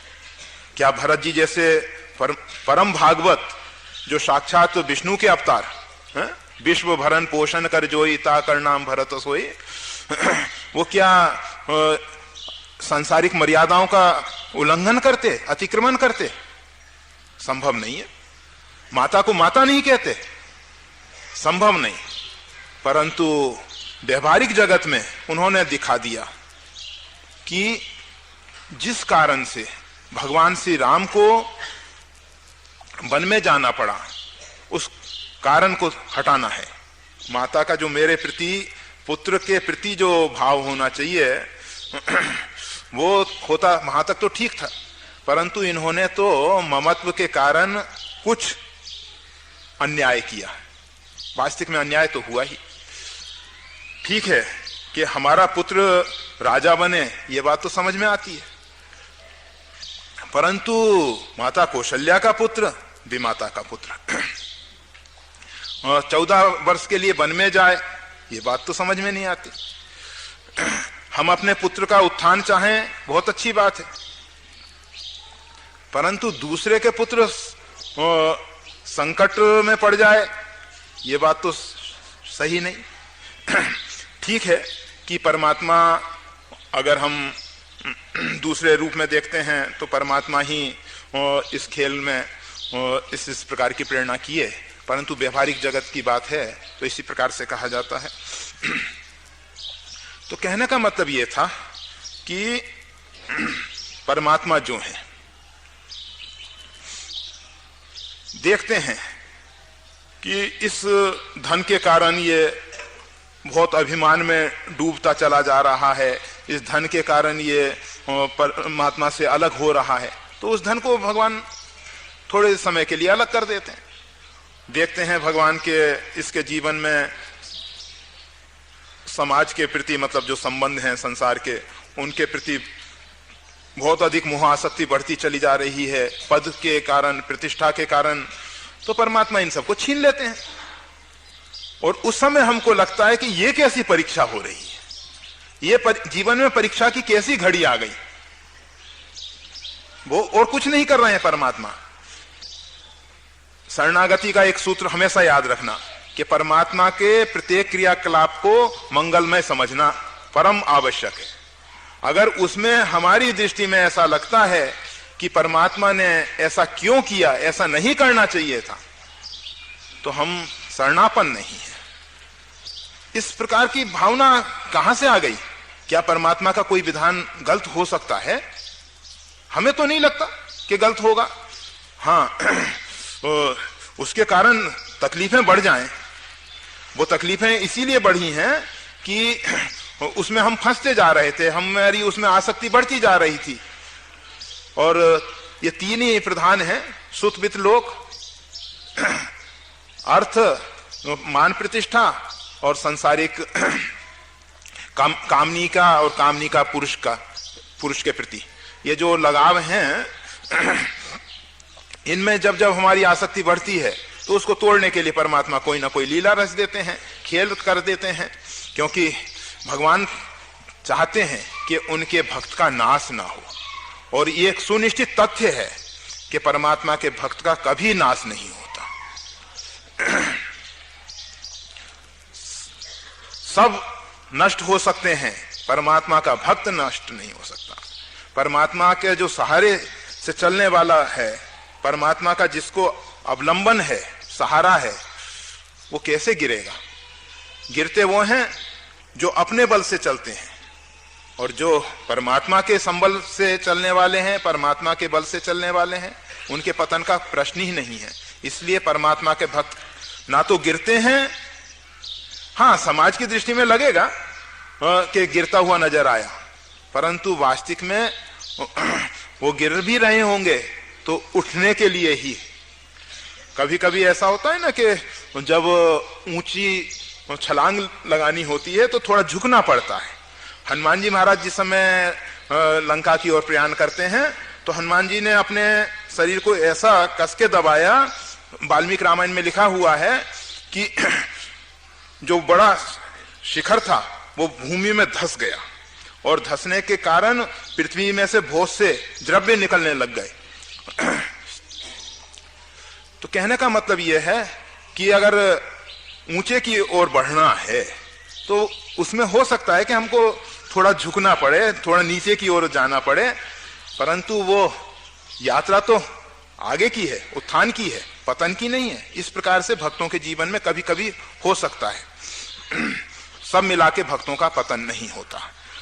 क्या भरत जी जैसे परम भागवत, जो साक्षात विष्णु के अवतार, विश्व भरण पोषण कर जोई ता कर नाम भरत सोई, वो क्या सांसारिक मर्यादाओं का उल्लंघन करते, अतिक्रमण करते? संभव नहीं है। माता को माता नहीं कहते, संभव नहीं। परंतु व्यवहारिक जगत में उन्होंने दिखा दिया कि जिस कारण से भगवान श्री राम को वन में जाना पड़ा, उस कारण को हटाना है। माता का जो मेरे प्रति, पुत्र के प्रति जो भाव होना चाहिए वो होता, वहां तक तो ठीक था, परंतु इन्होंने तो ममत्व के कारण कुछ अन्याय किया। वास्तविक में अन्याय तो हुआ ही। ठीक है कि हमारा पुत्र राजा बने, ये बात तो समझ में आती है, परंतु माता कौशल्या का पुत्र विमाता का पुत्र 14 वर्ष के लिए वन में जाए, ये बात तो समझ में नहीं आती। हम अपने पुत्र का उत्थान चाहें, बहुत अच्छी बात है, परंतु दूसरे के पुत्र संकट में पड़ जाए, ये बात तो सही नहीं। ठीक है कि परमात्मा, अगर हम दूसरे रूप में देखते हैं तो परमात्मा ही इस खेल में इस प्रकार की प्रेरणा किए, परंतु व्यवहारिक जगत की बात है तो इसी प्रकार से कहा जाता है। तो कहने का मतलब ये था कि परमात्मा जो है, देखते हैं कि इस धन के कारण ये बहुत अभिमान में डूबता चला जा रहा है, इस धन के कारण ये परमात्मा से अलग हो रहा है, तो उस धन को भगवान थोड़े समय के लिए अलग कर देते हैं। देखते हैं भगवान के इसके जीवन में समाज के प्रति, मतलब जो संबंध हैं संसार के, उनके प्रति बहुत अधिक मोह आसक्ति बढ़ती चली जा रही है, पद के कारण, प्रतिष्ठा के कारण, तो परमात्मा इन सबको छीन लेते हैं। और उस समय हमको लगता है कि ये कैसी परीक्षा हो रही है, ये जीवन में परीक्षा की कैसी घड़ी आ गई। वो और कुछ नहीं कर रहे हैं परमात्मा। शरणागति का एक सूत्र हमेशा याद रखना कि परमात्मा के प्रत्येक क्रियाकलाप को मंगलमय समझना परम आवश्यक है। अगर उसमें हमारी दृष्टि में ऐसा लगता है कि परमात्मा ने ऐसा क्यों किया, ऐसा नहीं करना चाहिए था, तो हम शरणापन नहीं है। इस प्रकार की भावना कहां से आ गई? क्या परमात्मा का कोई विधान गलत हो सकता है? हमें तो नहीं लगता कि गलत होगा। हाँ, उसके कारण तकलीफें बढ़ जाएं। वो तकलीफें इसीलिए बढ़ी हैं कि उसमें हम फंसते जा रहे थे, हमारी उसमें आसक्ति बढ़ती जा रही थी। और ये तीन ही प्रधान हैं, सुत वित्त लोक, अर्थ मान प्रतिष्ठा और सांसारिक कामनी का और कामनी का पुरुष के प्रति ये जो लगाव हैं, इनमें जब जब हमारी आसक्ति बढ़ती है तो उसको तोड़ने के लिए परमात्मा कोई ना कोई लीला रच देते हैं, खेल कर देते हैं, क्योंकि भगवान चाहते हैं कि उनके भक्त का नाश ना हो। और ये एक सुनिश्चित तथ्य है कि परमात्मा के भक्त का कभी नाश नहीं होता। सब नष्ट हो सकते हैं, परमात्मा का भक्त नष्ट नहीं हो सकता। परमात्मा के जो सहारे से चलने वाला है, परमात्मा का जिसको अवलंबन है, सहारा है, वो कैसे गिरेगा? गिरते वो हैं जो अपने बल से चलते हैं, और जो परमात्मा के संबल से चलने वाले हैं, परमात्मा के बल से चलने वाले हैं, उनके पतन का प्रश्न ही नहीं है। इसलिए परमात्मा के भक्त ना तो गिरते हैं, हाँ समाज की दृष्टि में लगेगा कि गिरता हुआ नजर आया, परंतु वास्तविक में वो गिर भी रहे होंगे तो उठने के लिए ही। कभी कभी ऐसा होता है ना कि जब ऊंची छलांग लगानी होती है तो थोड़ा झुकना पड़ता है। हनुमान जी महाराज जिस समय लंका की ओर प्रयाण करते हैं तो हनुमान जी ने अपने शरीर को ऐसा कस के दबाया, वाल्मीकि रामायण में लिखा हुआ है कि जो बड़ा शिखर था वो भूमि में धंस गया, और धंसने के कारण पृथ्वी में से बहुत से द्रव्य निकलने लग गए। तो कहने का मतलब यह है कि अगर ऊंचे की ओर बढ़ना है तो उसमें हो सकता है कि हमको थोड़ा झुकना पड़े, थोड़ा नीचे की ओर जाना पड़े, परंतु वो यात्रा तो आगे की है, उत्थान की है, पतन की नहीं है। इस प्रकार से भक्तों के जीवन में कभी कभी हो सकता है। सब मिला के भक्तों का पतन नहीं होता,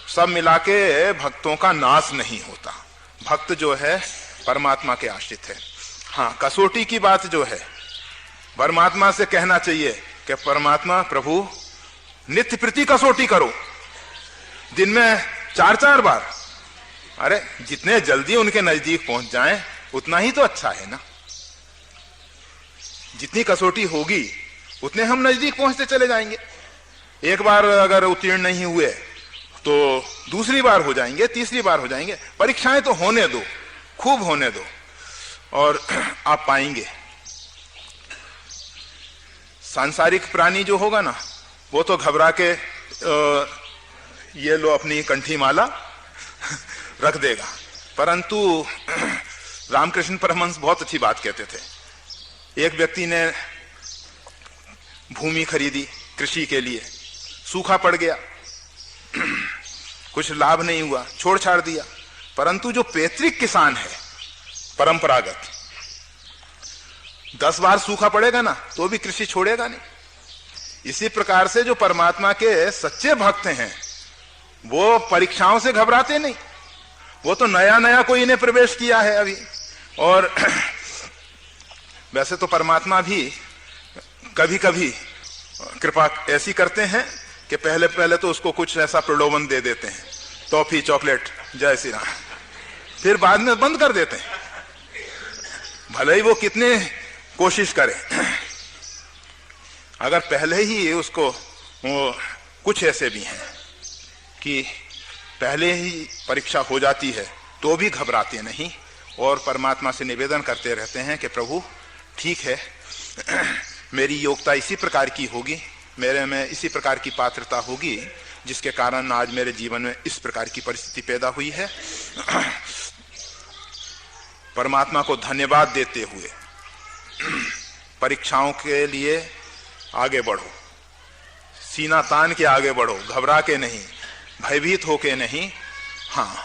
सब मिला के भक्तों का नाश नहीं होता। भक्त जो है परमात्मा के आश्रित है। हाँ, कसौटी की बात जो है, परमात्मा से कहना चाहिए कि परमात्मा प्रभु नित्य प्रति कसौटी करो, दिन में 4-4 बार। अरे जितने जल्दी उनके नजदीक पहुंच जाएं उतना ही तो अच्छा है ना। जितनी कसौटी होगी उतने हम नजदीक पहुंचते चले जाएंगे। एक बार अगर उत्तीर्ण नहीं हुए तो दूसरी बार हो जाएंगे, तीसरी बार हो जाएंगे। परीक्षाएं तो होने दो, खूब होने दो, और आप पाएंगे। सांसारिक प्राणी जो होगा ना, वो तो घबरा के ये लो अपनी कंठी माला रख देगा। परंतु रामकृष्ण परमहंस बहुत अच्छी बात कहते थे। एक व्यक्ति ने भूमि खरीदी कृषि के लिए, सूखा पड़ गया, कुछ लाभ नहीं हुआ, छोड़ छाड़ दिया। परंतु जो पैतृक किसान है परंपरागत, 10 बार सूखा पड़ेगा ना तो भी कृषि छोड़ेगा नहीं। इसी प्रकार से जो परमात्मा के सच्चे भक्त हैं वो परीक्षाओं से घबराते नहीं। वो तो नया नया कोई इन्हें प्रवेश किया है अभी। और वैसे तो परमात्मा भी कभी कभी कृपा ऐसी करते हैं कि पहले पहले तो उसको कुछ ऐसा प्रलोभन दे देते हैं, टॉफी, चॉकलेट, जय श्री राम, फिर बाद में बंद कर देते हैं, भले ही वो कितने कोशिश करे। अगर पहले ही उसको वो कुछ ऐसे भी हैं कि पहले ही परीक्षा हो जाती है तो भी घबराते नहीं और परमात्मा से निवेदन करते रहते हैं कि प्रभु ठीक है, मेरी योग्यता इसी प्रकार की होगी, मेरे में इसी प्रकार की पात्रता होगी जिसके कारण आज मेरे जीवन में इस प्रकार की परिस्थिति पैदा हुई है। परमात्मा को धन्यवाद देते हुए परीक्षाओं के लिए आगे बढ़ो, सीना तान के आगे बढ़ो, घबरा के नहीं, भयभीत होके नहीं। हाँ,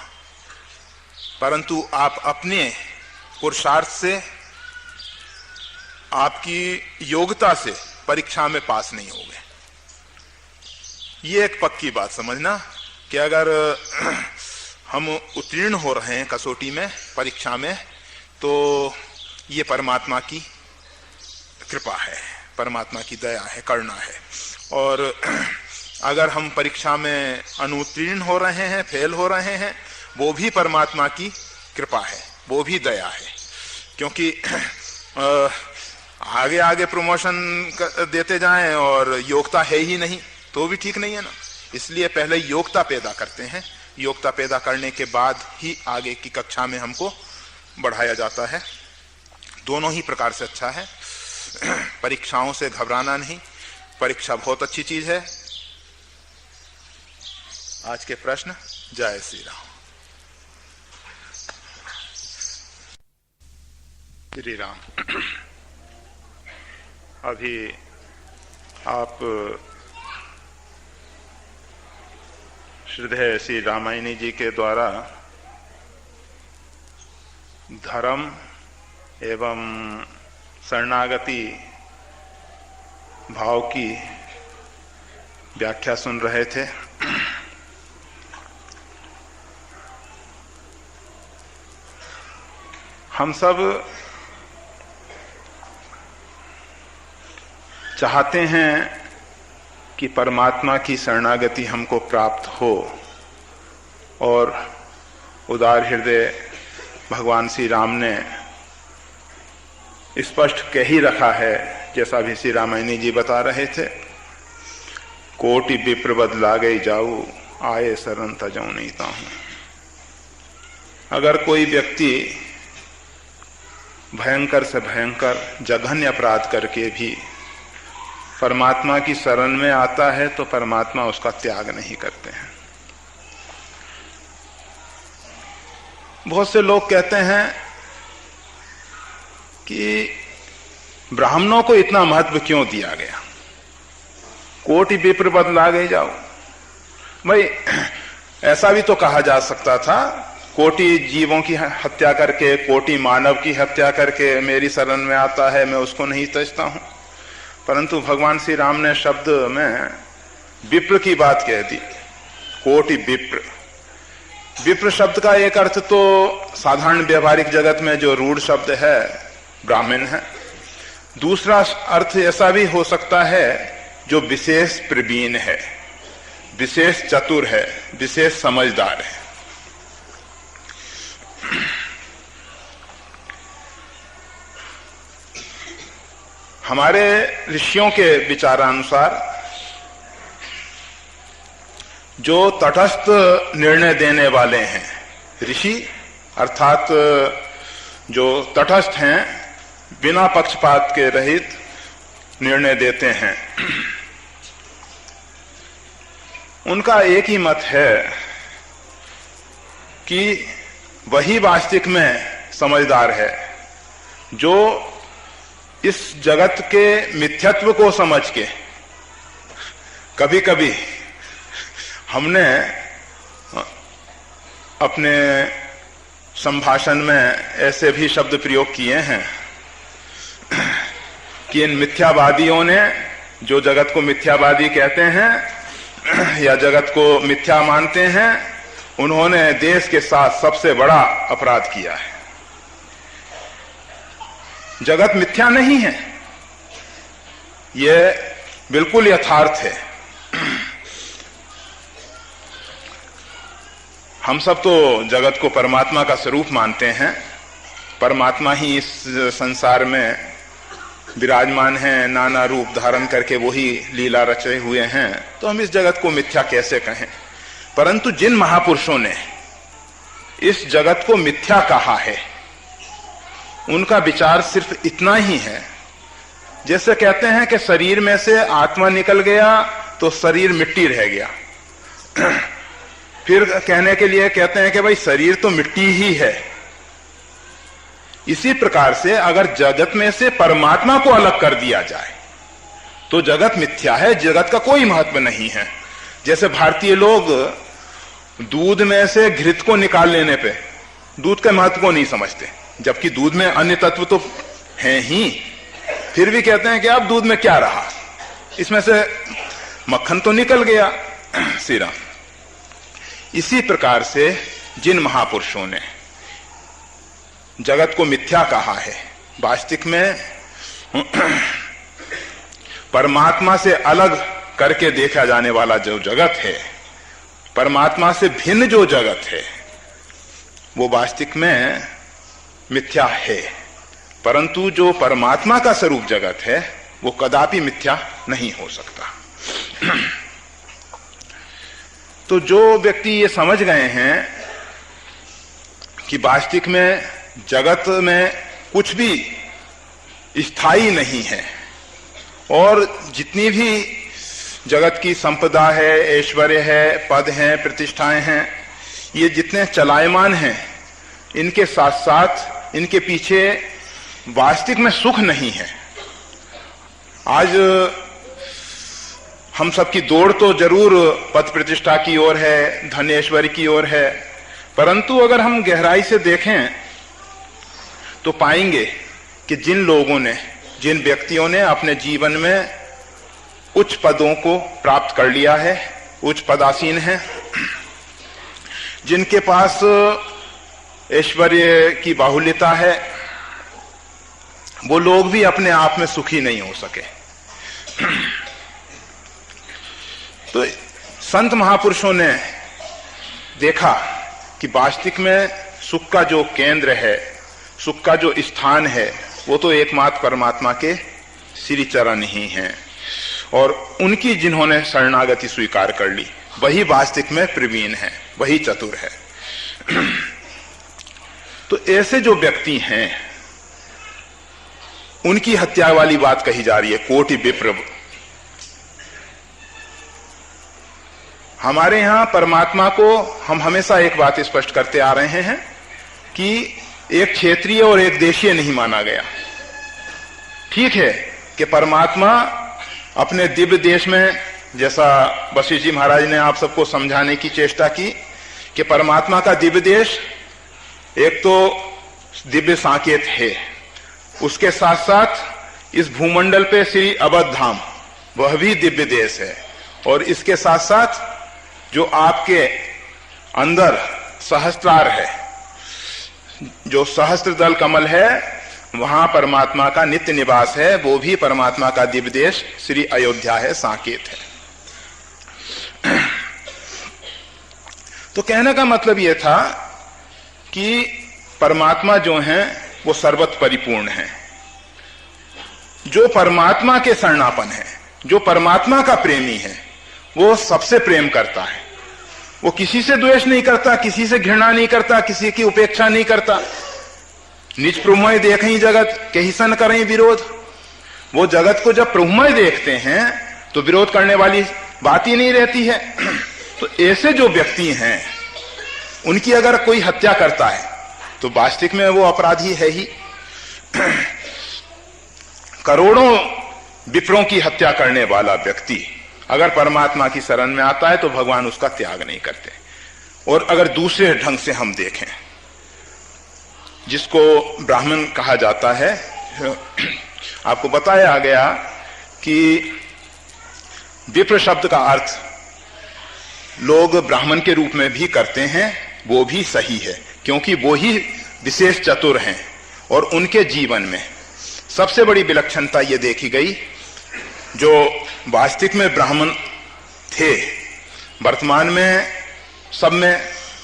परंतु आप अपने पुरुषार्थ से, आपकी योग्यता से परीक्षा में पास नहीं होगे। ये एक पक्की बात समझना कि अगर हम उत्तीर्ण हो रहे हैं कसौटी में, परीक्षा में, तो ये परमात्मा की कृपा है, परमात्मा की दया है, करुणा है। और अगर हम परीक्षा में अनुत्तीर्ण हो रहे हैं, फेल हो रहे हैं, वो भी परमात्मा की कृपा है, वो भी दया है। क्योंकि आगे आगे प्रमोशन देते जाएं और योग्यता है ही नहीं तो भी ठीक नहीं है ना। इसलिए पहले योग्यता पैदा करते हैं, योग्यता पैदा करने के बाद ही आगे की कक्षा में हमको बढ़ाया जाता है। दोनों ही प्रकार से अच्छा है। परीक्षाओं से घबराना नहीं, परीक्षा बहुत अच्छी चीज है। आज के प्रश्न। जय श्री राम। श्री राम। अभी आप श्रद्धेय श्री रामायणी जी के द्वारा धर्म एवं शरणागति भाव की व्याख्या सुन रहे थे। हम सब चाहते हैं कि परमात्मा की शरणागति हमको प्राप्त हो और उदार हृदय भगवान श्री राम ने स्पष्ट कह ही रखा है, जैसा भी श्री रामायणी जी बता रहे थे, कोटि विप्र बद लागे जाऊ, आए शरण तजऊ नहीं ताहूं। अगर कोई व्यक्ति भयंकर से भयंकर जघन्य अपराध करके भी परमात्मा की शरण में आता है तो परमात्मा उसका त्याग नहीं करते हैं। बहुत से लोग कहते हैं कि ब्राह्मणों को इतना महत्व क्यों दिया गया, कोटि विप्र बद लागे जाओ। भाई ऐसा भी तो कहा जा सकता था, कोटि जीवों की हत्या करके, कोटि मानव की हत्या करके मेरी शरण में आता है, मैं उसको नहीं तजता हूं। परंतु भगवान श्री राम ने शब्द में विप्र की बात कह दी, कोटि विप्र। विप्र शब्द का एक अर्थ तो साधारण व्यवहारिक जगत में जो रूढ़ शब्द है ब्राह्मण है, दूसरा अर्थ ऐसा भी हो सकता है जो विशेष प्रवीण है, विशेष चतुर है, विशेष समझदार है। हमारे ऋषियों के विचारानुसार जो तटस्थ निर्णय देने वाले हैं, ऋषि अर्थात जो तटस्थ हैं, बिना पक्षपात के रहित निर्णय देते हैं, उनका एक ही मत है कि वही वास्तविक में समझदार है जो इस जगत के मिथ्यत्व को समझ के, कभी कभी हमने अपने संभाषण में ऐसे भी शब्द प्रयोग किए हैं कि इन मिथ्यावादियों ने, जो जगत को मिथ्यावादी कहते हैं या जगत को मिथ्या मानते हैं, उन्होंने देश के साथ सबसे बड़ा अपराध किया है। जगत मिथ्या नहीं है, यह बिल्कुल यथार्थ है। हम सब तो जगत को परमात्मा का स्वरूप मानते हैं, परमात्मा ही इस संसार में विराजमान हैं, नाना रूप धारण करके वही लीला रचे हुए हैं, तो हम इस जगत को मिथ्या कैसे कहें। परंतु जिन महापुरुषों ने इस जगत को मिथ्या कहा है, उनका विचार सिर्फ इतना ही है, जैसे कहते हैं कि शरीर में से आत्मा निकल गया तो शरीर मिट्टी रह गया। फिर कहने के लिए कहते हैं कि भाई शरीर तो मिट्टी ही है। इसी प्रकार से अगर जगत में से परमात्मा को अलग कर दिया जाए तो जगत मिथ्या है, जगत का कोई महत्व नहीं है। जैसे भारतीय लोग दूध में से घृत को निकाल लेने पे दूध के महत्व को नहीं समझते, जबकि दूध में अन्य तत्व तो हैं ही, फिर भी कहते हैं कि अब दूध में क्या रहा, इसमें से मक्खन तो निकल गया सीरा। इसी प्रकार से जिन महापुरुषों ने जगत को मिथ्या कहा है, वास्तविक में परमात्मा से अलग करके देखा जाने वाला जो जगत है, परमात्मा से भिन्न जो जगत है, वो वास्तविक में मिथ्या है। परंतु जो परमात्मा का स्वरूप जगत है वो कदापि मिथ्या नहीं हो सकता। तो जो व्यक्ति ये समझ गए हैं कि वास्तविक में जगत में कुछ भी स्थायी नहीं है और जितनी भी जगत की संपदा है, ऐश्वर्य है, पद हैं, प्रतिष्ठाएं हैं, ये जितने चलायमान हैं, इनके साथ साथ इनके पीछे वास्तविक में सुख नहीं है। आज हम सबकी दौड़ तो जरूर पद प्रतिष्ठा की ओर है, धन ऐश्वर्य की ओर है, परंतु अगर हम गहराई से देखें तो पाएंगे कि जिन लोगों ने, जिन व्यक्तियों ने अपने जीवन में उच्च पदों को प्राप्त कर लिया है, उच्च पदासीन हैं, जिनके पास ऐश्वर्य की बाहुल्यता है, वो लोग भी अपने आप में सुखी नहीं हो सके। तो संत महापुरुषों ने देखा कि वास्तविक में सुख का जो केंद्र है, सुख का जो स्थान है, वो तो एकमात्र परमात्मा के श्री चरण ही हैं, और उनकी जिन्होंने शरणागति स्वीकार कर ली वही वास्तविक में प्रवीण है, वही चतुर है। तो ऐसे जो व्यक्ति हैं उनकी हत्या वाली बात कही जा रही है, कोटि विप्र। हमारे यहां परमात्मा को हम हमेशा एक बात स्पष्ट करते आ रहे हैं कि एक क्षेत्रीय और एक देशीय नहीं माना गया। ठीक है कि परमात्मा अपने दिव्य देश में, जैसा वशिष्ठ जी महाराज ने आप सबको समझाने की चेष्टा की कि परमात्मा का दिव्य देश एक तो दिव्य साकेत है, उसके साथ साथ इस भूमंडल पे श्री अवध धाम वह भी दिव्य देश है, और इसके साथ साथ जो आपके अंदर सहस्त्रार है, जो सहस्त्र दल कमल है, वहां परमात्मा का नित्य निवास है, वो भी परमात्मा का दिव्य देश श्री अयोध्या है, साकेत है। तो कहने का मतलब यह था कि परमात्मा जो हैं वो सर्वत्र परिपूर्ण है। जो परमात्मा के शरणापन है, जो परमात्मा का प्रेमी है, वो सबसे प्रेम करता है, वो किसी से द्वेष नहीं करता, किसी से घृणा नहीं करता, किसी की उपेक्षा नहीं करता। निज प्रभुमय देखें जगत कहीं सन करें विरोध। वो जगत को जब प्रभुमय देखते हैं तो विरोध करने वाली बात ही नहीं रहती है। तो ऐसे जो व्यक्ति हैं उनकी अगर कोई हत्या करता है तो वास्तविक में वो अपराधी है ही। करोड़ों विप्रों की हत्या करने वाला व्यक्ति अगर परमात्मा की शरण में आता है तो भगवान उसका त्याग नहीं करते। और अगर दूसरे ढंग से हम देखें, जिसको ब्राह्मण कहा जाता है, आपको बताया गया कि विप्र शब्द का अर्थ लोग ब्राह्मण के रूप में भी करते हैं, वो भी सही है, क्योंकि वो ही विशेष चतुर हैं और उनके जीवन में सबसे बड़ी विलक्षणता ये देखी गई। जो वास्तविक में ब्राह्मण थे, वर्तमान में सब में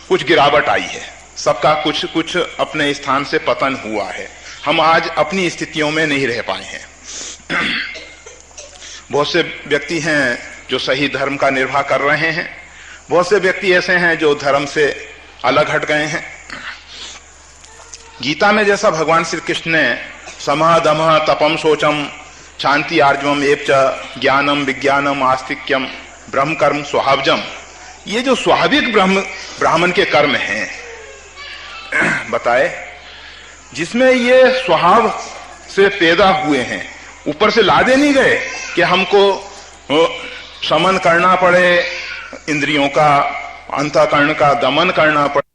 कुछ गिरावट आई है, सबका कुछ कुछ अपने स्थान से पतन हुआ है। हम आज अपनी स्थितियों में नहीं रह पाए हैं। बहुत से व्यक्ति हैं जो सही धर्म का निर्वाह कर रहे हैं, बहुत से व्यक्ति ऐसे हैं जो धर्म से अलग हट गए हैं। गीता में जैसा भगवान श्री कृष्ण ने समः दमः तपम शोचम शांति आर्जवम एवच ज्ञानम विज्ञानम आस्तिक्यम ब्रह्म कर्म स्वभावजम, ये जो स्वाभाविक ब्राह्मण के कर्म हैं बताए, जिसमें ये स्वभाव से पैदा हुए हैं, ऊपर से लादे नहीं गए कि हमको शमन करना पड़े, इंद्रियों का अंतःकरण का दमन करना पड़े,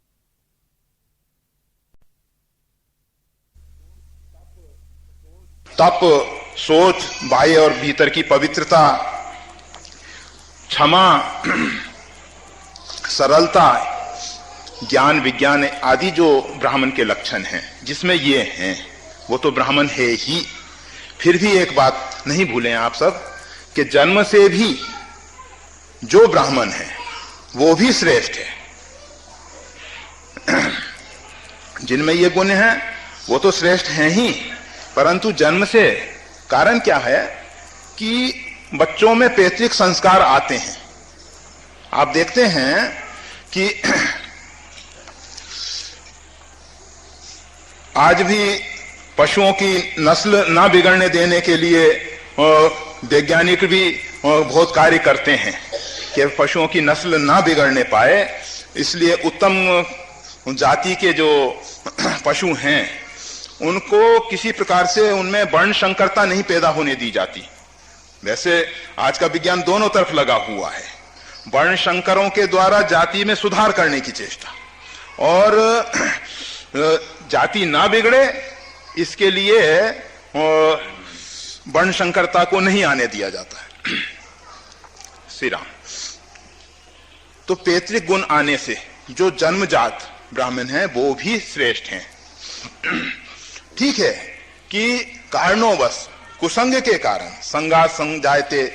तप, सोच, बाह्य और भीतर की पवित्रता, क्षमा, सरलता, ज्ञान विज्ञान आदि जो ब्राह्मण के लक्षण हैं, जिसमें ये हैं, वो तो ब्राह्मण है ही। फिर भी एक बात नहीं भूलें आप सब कि जन्म से भी जो ब्राह्मण है वो भी श्रेष्ठ है। जिनमें ये गुण हैं वो तो श्रेष्ठ हैं ही, परंतु जन्म से कारण क्या है कि बच्चों में पैतृक संस्कार आते हैं। आप देखते हैं कि आज भी पशुओं की नस्ल ना बिगड़ने देने के लिए वैज्ञानिक भी बहुत कार्य करते हैं कि पशुओं की नस्ल ना बिगड़ने पाए, इसलिए उत्तम जाति के जो पशु हैं उनको किसी प्रकार से उनमें वर्ण संकरता नहीं पैदा होने दी जाती। वैसे आज का विज्ञान दोनों तरफ लगा हुआ है, वर्ण संकरों के द्वारा जाति में सुधार करने की चेष्टा, और जाति ना बिगड़े इसके लिए वर्ण संकरता को नहीं आने दिया जाता है। श्री राम। तो पैतृक गुण आने से जो जन्मजात ब्राह्मण हैं वो भी श्रेष्ठ हैं। ठीक है कि कारणोंवश कुसंग के कारण संगा संग जायते,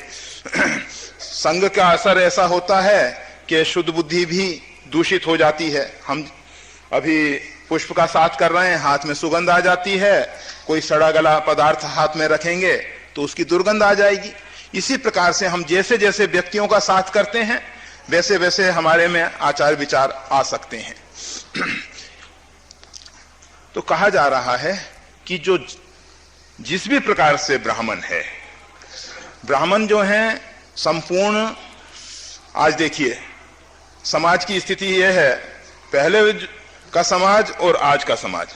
संग का असर ऐसा होता है कि शुद्ध बुद्धि भी दूषित हो जाती है। हम अभी पुष्प का साथ कर रहे हैं, हाथ में सुगंध आ जाती है, कोई सड़ा गला पदार्थ हाथ में रखेंगे तो उसकी दुर्गंध आ जाएगी। इसी प्रकार से हम जैसे जैसे व्यक्तियों का साथ करते हैं वैसे वैसे हमारे में आचार विचार आ सकते हैं। तो कहा जा रहा है कि जो जिस भी प्रकार से ब्राह्मण है, ब्राह्मण जो हैं संपूर्ण, आज देखिए समाज की स्थिति यह है, पहले का समाज और आज का समाज।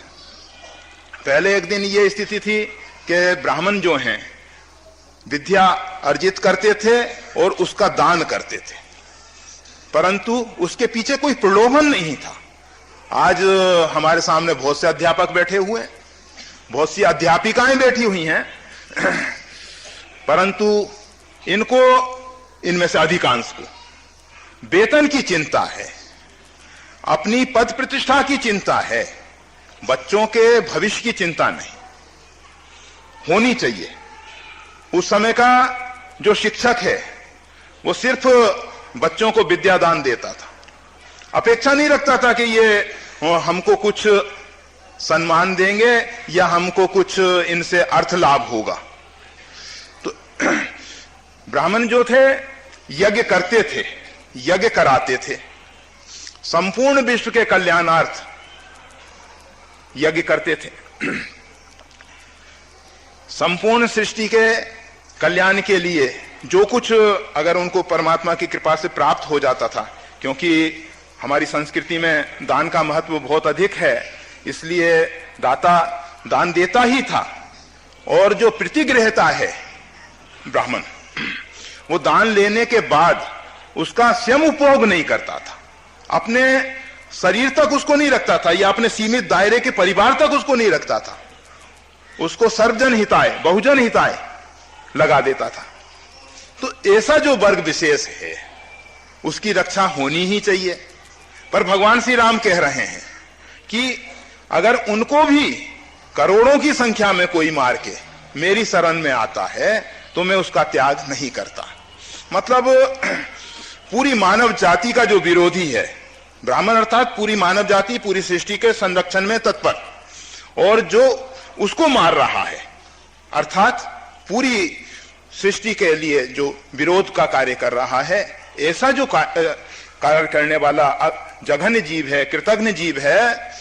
पहले एक दिन ये स्थिति थी कि ब्राह्मण जो हैं विद्या अर्जित करते थे और उसका दान करते थे, परंतु उसके पीछे कोई प्रलोभन नहीं था। आज हमारे सामने बहुत से अध्यापक बैठे हुए हैं, बहुत सी अध्यापिकाएं बैठी हुई हैं, परंतु इनको, इनमें से अधिकांश को वेतन की चिंता है, अपनी पद प्रतिष्ठा की चिंता है, बच्चों के भविष्य की चिंता नहीं होनी चाहिए। उस समय का जो शिक्षक है वो सिर्फ बच्चों को विद्यादान देता था, अपेक्षा नहीं रखता था कि ये हमको कुछ सम्मान देंगे या हमको कुछ इनसे अर्थ लाभ होगा। तो ब्राह्मण जो थे यज्ञ करते थे, यज्ञ कराते थे, संपूर्ण विश्व के कल्याणार्थ यज्ञ करते थे, संपूर्ण सृष्टि के कल्याण के लिए जो कुछ अगर उनको परमात्मा की कृपा से प्राप्त हो जाता था, क्योंकि हमारी संस्कृति में दान का महत्व बहुत अधिक है, इसलिए दाता दान देता ही था। और जो प्रतिगृहता है ब्राह्मण, वो दान लेने के बाद उसका स्वयं उपभोग नहीं करता था, अपने शरीर तक उसको नहीं रखता था या अपने सीमित दायरे के परिवार तक उसको नहीं रखता था, उसको सर्वजन हिताय, बहुजन हिताय लगा देता था। तो ऐसा जो वर्ग विशेष है उसकी रक्षा होनी ही चाहिए। पर भगवान श्री राम कह रहे हैं कि अगर उनको भी करोड़ों की संख्या में कोई मार के मेरी शरण में आता है तो मैं उसका त्याग नहीं करता। मतलब पूरी मानव जाति का जो विरोधी है, ब्राह्मण अर्थात पूरी मानव जाति पूरी सृष्टि के संरक्षण में तत्पर, और जो उसको मार रहा है अर्थात पूरी सृष्टि के लिए जो विरोध का कार्य कर रहा है, ऐसा जो कार्य करने वाला जघन्य जीव है, कृतघ्न जीव है,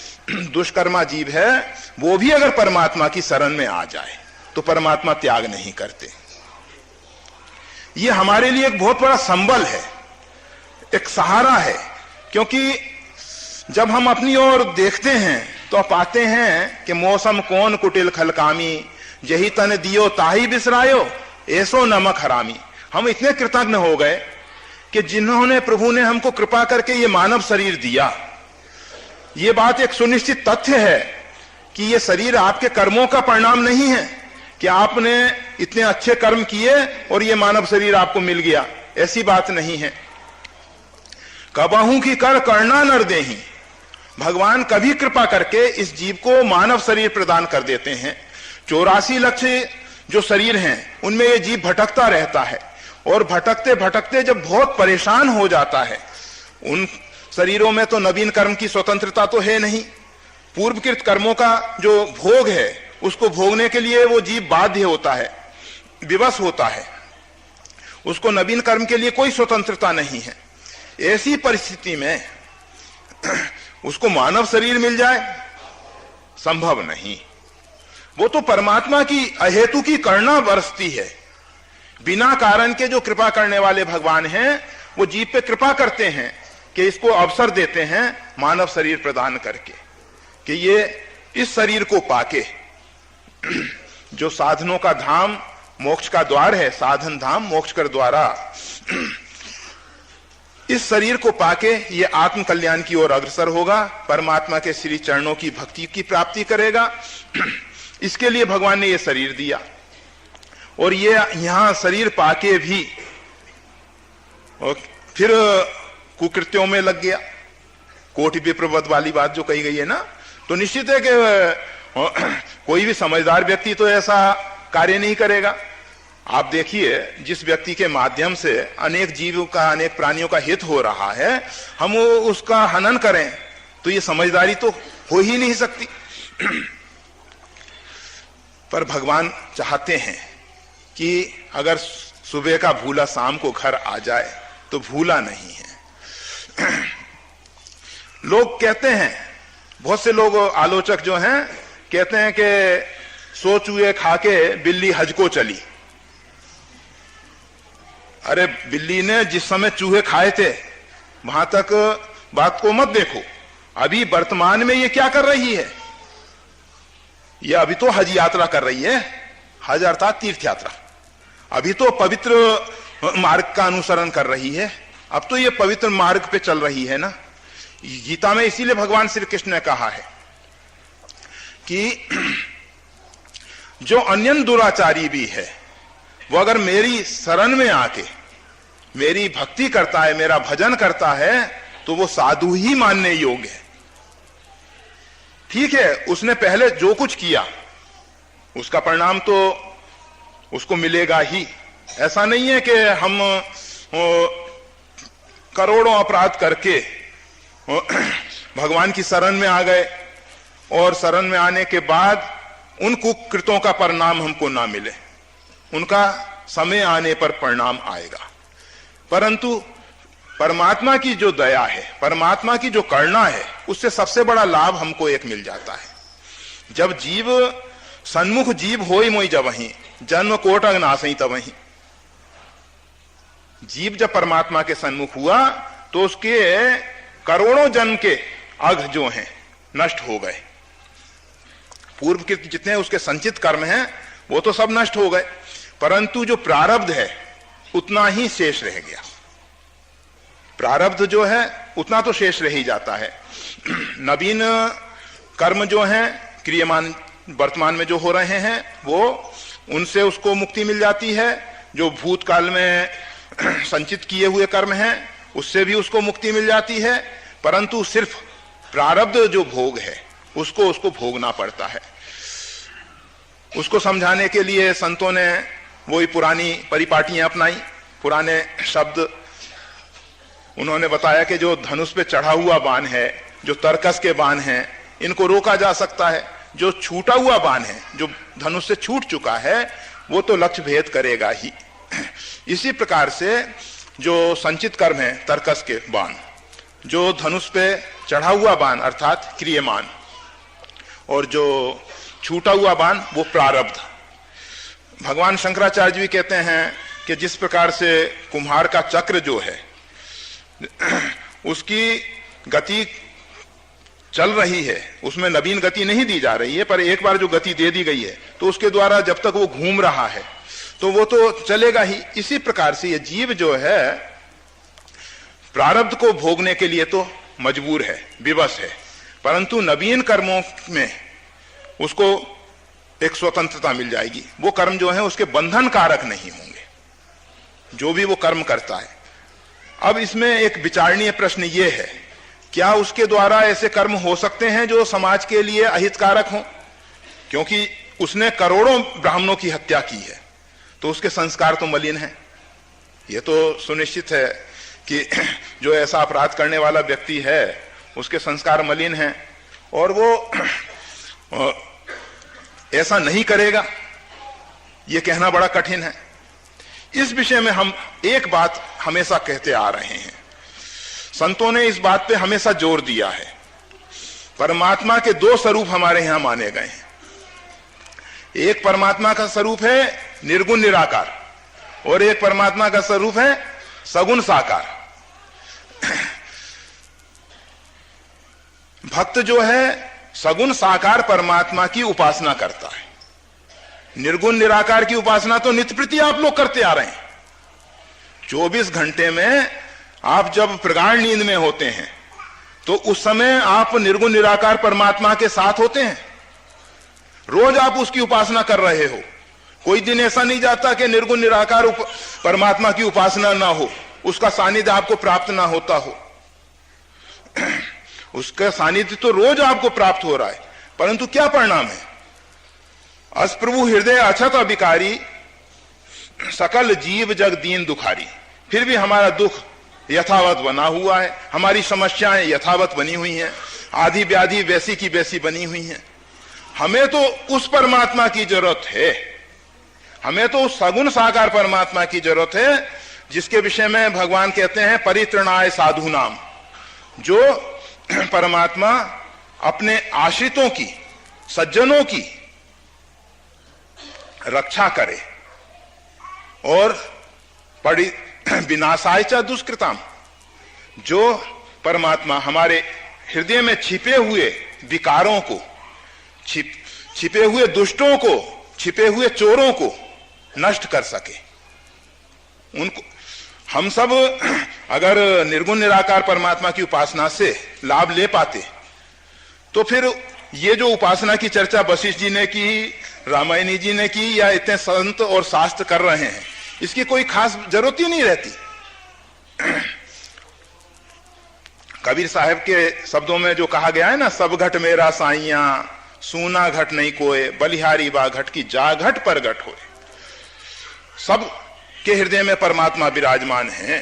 दुष्कर्मा जीव है, वो भी अगर परमात्मा की शरण में आ जाए तो परमात्मा त्याग नहीं करते। ये हमारे लिए एक बहुत बड़ा संबल है, एक सहारा है, क्योंकि जब हम अपनी ओर देखते हैं तो पाते हैं कि मौसम कौन कुटिल खलकामी, यही तन दियो ताही बिसरायो, ऐसो नमक हरामी। हम इतने कृतज्ञ हो गए कि जिन्होंने प्रभु ने हमको कृपा करके ये मानव शरीर दिया, ये बात एक सुनिश्चित तथ्य है कि ये शरीर आपके कर्मों का परिणाम नहीं है कि आपने इतने अच्छे कर्म किए और ये मानव शरीर आपको मिल गया, ऐसी बात नहीं है। कबहू की कर करना नर देही, भगवान कभी कृपा करके इस जीव को मानव शरीर प्रदान कर देते हैं। 84 लाख जो शरीर हैं उनमें ये जीव भटकता रहता है, और भटकते भटकते जब बहुत परेशान हो जाता है, उन शरीरों में तो नवीन कर्म की स्वतंत्रता तो है नहीं, पूर्वकृत कर्मों का जो भोग है उसको भोगने के लिए वो जीव बाध्य होता है, विवश होता है, उसको नवीन कर्म के लिए कोई स्वतंत्रता नहीं है। ऐसी परिस्थिति में उसको मानव शरीर मिल जाए, संभव नहीं। वो तो परमात्मा की अहेतु की करना बरसती है, बिना कारण के जो कृपा करने वाले भगवान हैं वो जीव पे कृपा करते हैं कि इसको अवसर देते हैं मानव शरीर प्रदान करके कि ये इस शरीर को पाके जो साधनों का धाम मोक्ष का द्वार है, साधन धाम मोक्ष कर द्वारा, इस शरीर को पाके ये आत्म कल्याण की ओर अग्रसर होगा, परमात्मा के श्री चरणों की भक्ति की प्राप्ति करेगा। इसके लिए भगवान ने ये शरीर दिया, और ये यहां शरीर पाके भी और फिर कुकृत्यों में लग गया। कोटि विप्रवत वाली बात जो कही गई है ना, तो निश्चित है कि कोई भी समझदार व्यक्ति तो ऐसा कार्य नहीं करेगा। आप देखिए, जिस व्यक्ति के माध्यम से अनेक जीवों का, अनेक प्राणियों का हित हो रहा है, हम उसका हनन करें तो ये समझदारी तो हो ही नहीं सकती। पर भगवान चाहते हैं कि अगर सुबह का भूला शाम को घर आ जाए तो भूला नहीं है। लोग कहते हैं, बहुत से लोग आलोचक जो हैं कहते हैं कि 100 चूहे खा के बिल्ली हज को चली। अरे बिल्ली ने जिस समय चूहे खाए थे वहां तक बात को मत देखो, अभी वर्तमान में ये क्या कर रही है, ये अभी तो हज यात्रा कर रही है। हज अर्थात तीर्थ यात्रा, अभी तो पवित्र मार्ग का अनुसरण कर रही है, अब तो ये पवित्र मार्ग पे चल रही है ना। गीता में इसीलिए भगवान श्री कृष्ण ने कहा है कि जो अन्य दुराचारी भी है वो अगर मेरी शरण में आके मेरी भक्ति करता है, मेरा भजन करता है, तो वो साधु ही मानने योग्य है। ठीक है, उसने पहले जो कुछ किया उसका परिणाम तो उसको मिलेगा ही। ऐसा नहीं है कि हम करोड़ों अपराध करके भगवान की शरण में आ गए और शरण में आने के बाद उन कुकृतों का परिणाम हमको ना मिले, उनका समय आने पर परिणाम आएगा। परंतु परमात्मा की जो दया है, परमात्मा की जो करुणा है, उससे सबसे बड़ा लाभ हमको एक मिल जाता है। जब जीव सन्मुख जीव होई मोई जब वहीं जन्म कोट अग्नासई तब वहीं, जीव जब परमात्मा के सन्मुख हुआ तो उसके करोड़ों जन्म के अघ जो हैं नष्ट हो गए। पूर्व के जितने उसके संचित कर्म हैं वो तो सब नष्ट हो गए, परंतु जो प्रारब्ध है उतना ही शेष रह गया। प्रारब्ध जो है उतना तो शेष रह ही जाता है। नवीन कर्म जो हैं क्रियमान वर्तमान में जो हो रहे हैं वो उनसे उसको मुक्ति मिल जाती है। जो भूतकाल में संचित किए हुए कर्म हैं उससे भी उसको मुक्ति मिल जाती है, परंतु सिर्फ प्रारब्ध जो भोग है उसको भोगना पड़ता है। उसको समझाने के लिए संतों ने वही पुरानी परिपाटियां अपनाई, पुराने शब्द उन्होंने बताया कि जो धनुष पे चढ़ा हुआ बाण है, जो तरकस के बाण हैं, इनको रोका जा सकता है। जो छूटा हुआ बाण है, जो धनुष से छूट चुका है, वो तो लक्ष्य भेद करेगा ही। इसी प्रकार से जो संचित कर्म है तरकस के बाण, जो धनुष पे चढ़ा हुआ बाण अर्थात क्रियमान, और जो छूटा हुआ बाण वो प्रारब्ध। भगवान शंकराचार्य भी कहते हैं कि जिस प्रकार से कुम्हार का चक्र जो है उसकी गति चल रही है, उसमें नवीन गति नहीं दी जा रही है, पर एक बार जो गति दे दी गई है तो उसके द्वारा जब तक वो घूम रहा है तो वो तो चलेगा ही। इसी प्रकार से ये जीव जो है प्रारब्ध को भोगने के लिए तो मजबूर है, विवश है, परंतु नवीन कर्मों में उसको एक स्वतंत्रता मिल जाएगी। वो कर्म जो है उसके बंधन कारक नहीं होंगे, जो भी वो कर्म करता है। अब इसमें एक विचारणीय प्रश्न ये है, क्या उसके द्वारा ऐसे कर्म हो सकते हैं जो समाज के लिए अहितकारक हों? क्योंकि उसने करोड़ों ब्राह्मणों की हत्या की है तो उसके संस्कार तो मलिन हैं। ये तो सुनिश्चित है कि जो ऐसा अपराध करने वाला व्यक्ति है उसके संस्कार मलिन हैं और वो ऐसा नहीं करेगा, ये कहना बड़ा कठिन है। इस विषय में हम एक बात हमेशा कहते आ रहे हैं, संतों ने इस बात पे हमेशा जोर दिया है। परमात्मा के दो स्वरूप हमारे यहां माने गए हैं। एक परमात्मा का स्वरूप है निर्गुण निराकार और एक परमात्मा का स्वरूप है सगुण साकार। भक्त जो है सगुण साकार परमात्मा की उपासना करता है। निर्गुण निराकार की उपासना तो नित्य प्रति आप लोग करते आ रहे हैं। 24 घंटे में आप जब प्रगाढ़ नींद में होते हैं तो उस समय आप निर्गुण निराकार परमात्मा के साथ होते हैं, रोज आप उसकी उपासना कर रहे हो। कोई दिन ऐसा नहीं जाता कि निर्गुण निराकार परमात्मा की उपासना ना हो, उसका सानिध्य आपको प्राप्त ना होता हो। उसका सानिध्य तो रोज आपको प्राप्त हो रहा है, परंतु क्या परिणाम है? अस्प्रभु हृदय अछत अभिकारी, सकल जीव जग दीन दुखारी। फिर भी हमारा दुख यथावत बना हुआ है, हमारी समस्याएं यथावत बनी हुई हैं, आधी व्याधि वैसी की वैसी बनी हुई हैं। हमें तो उस परमात्मा की जरूरत है, हमें तो उस सगुण साकार परमात्मा की जरूरत है जिसके विषय में भगवान कहते हैं परित्रणाय साधु नाम। जो परमात्मा अपने आश्रितों की, सज्जनों की रक्षा करे और विनाशाय च दुष्कृताम। जो परमात्मा हमारे हृदय में छिपे हुए विकारों को, छिपे हुए दुष्टों को, छिपे हुए चोरों को नष्ट कर सके। उनको हम सब अगर निर्गुण निराकार परमात्मा की उपासना से लाभ ले पाते तो फिर ये जो उपासना की चर्चा वशिष्ठ जी ने की, रामायणी जी ने की, या इतने संत और शास्त्र कर रहे हैं, इसकी कोई खास जरूरत ही नहीं रहती। कबीर साहब के शब्दों में जो कहा गया है ना, सब घट मेरा साइया, सूना घट नहीं कोय, बलिहारी बा घट की जा घट पर घट होए। सब के हृदय में परमात्मा विराजमान है,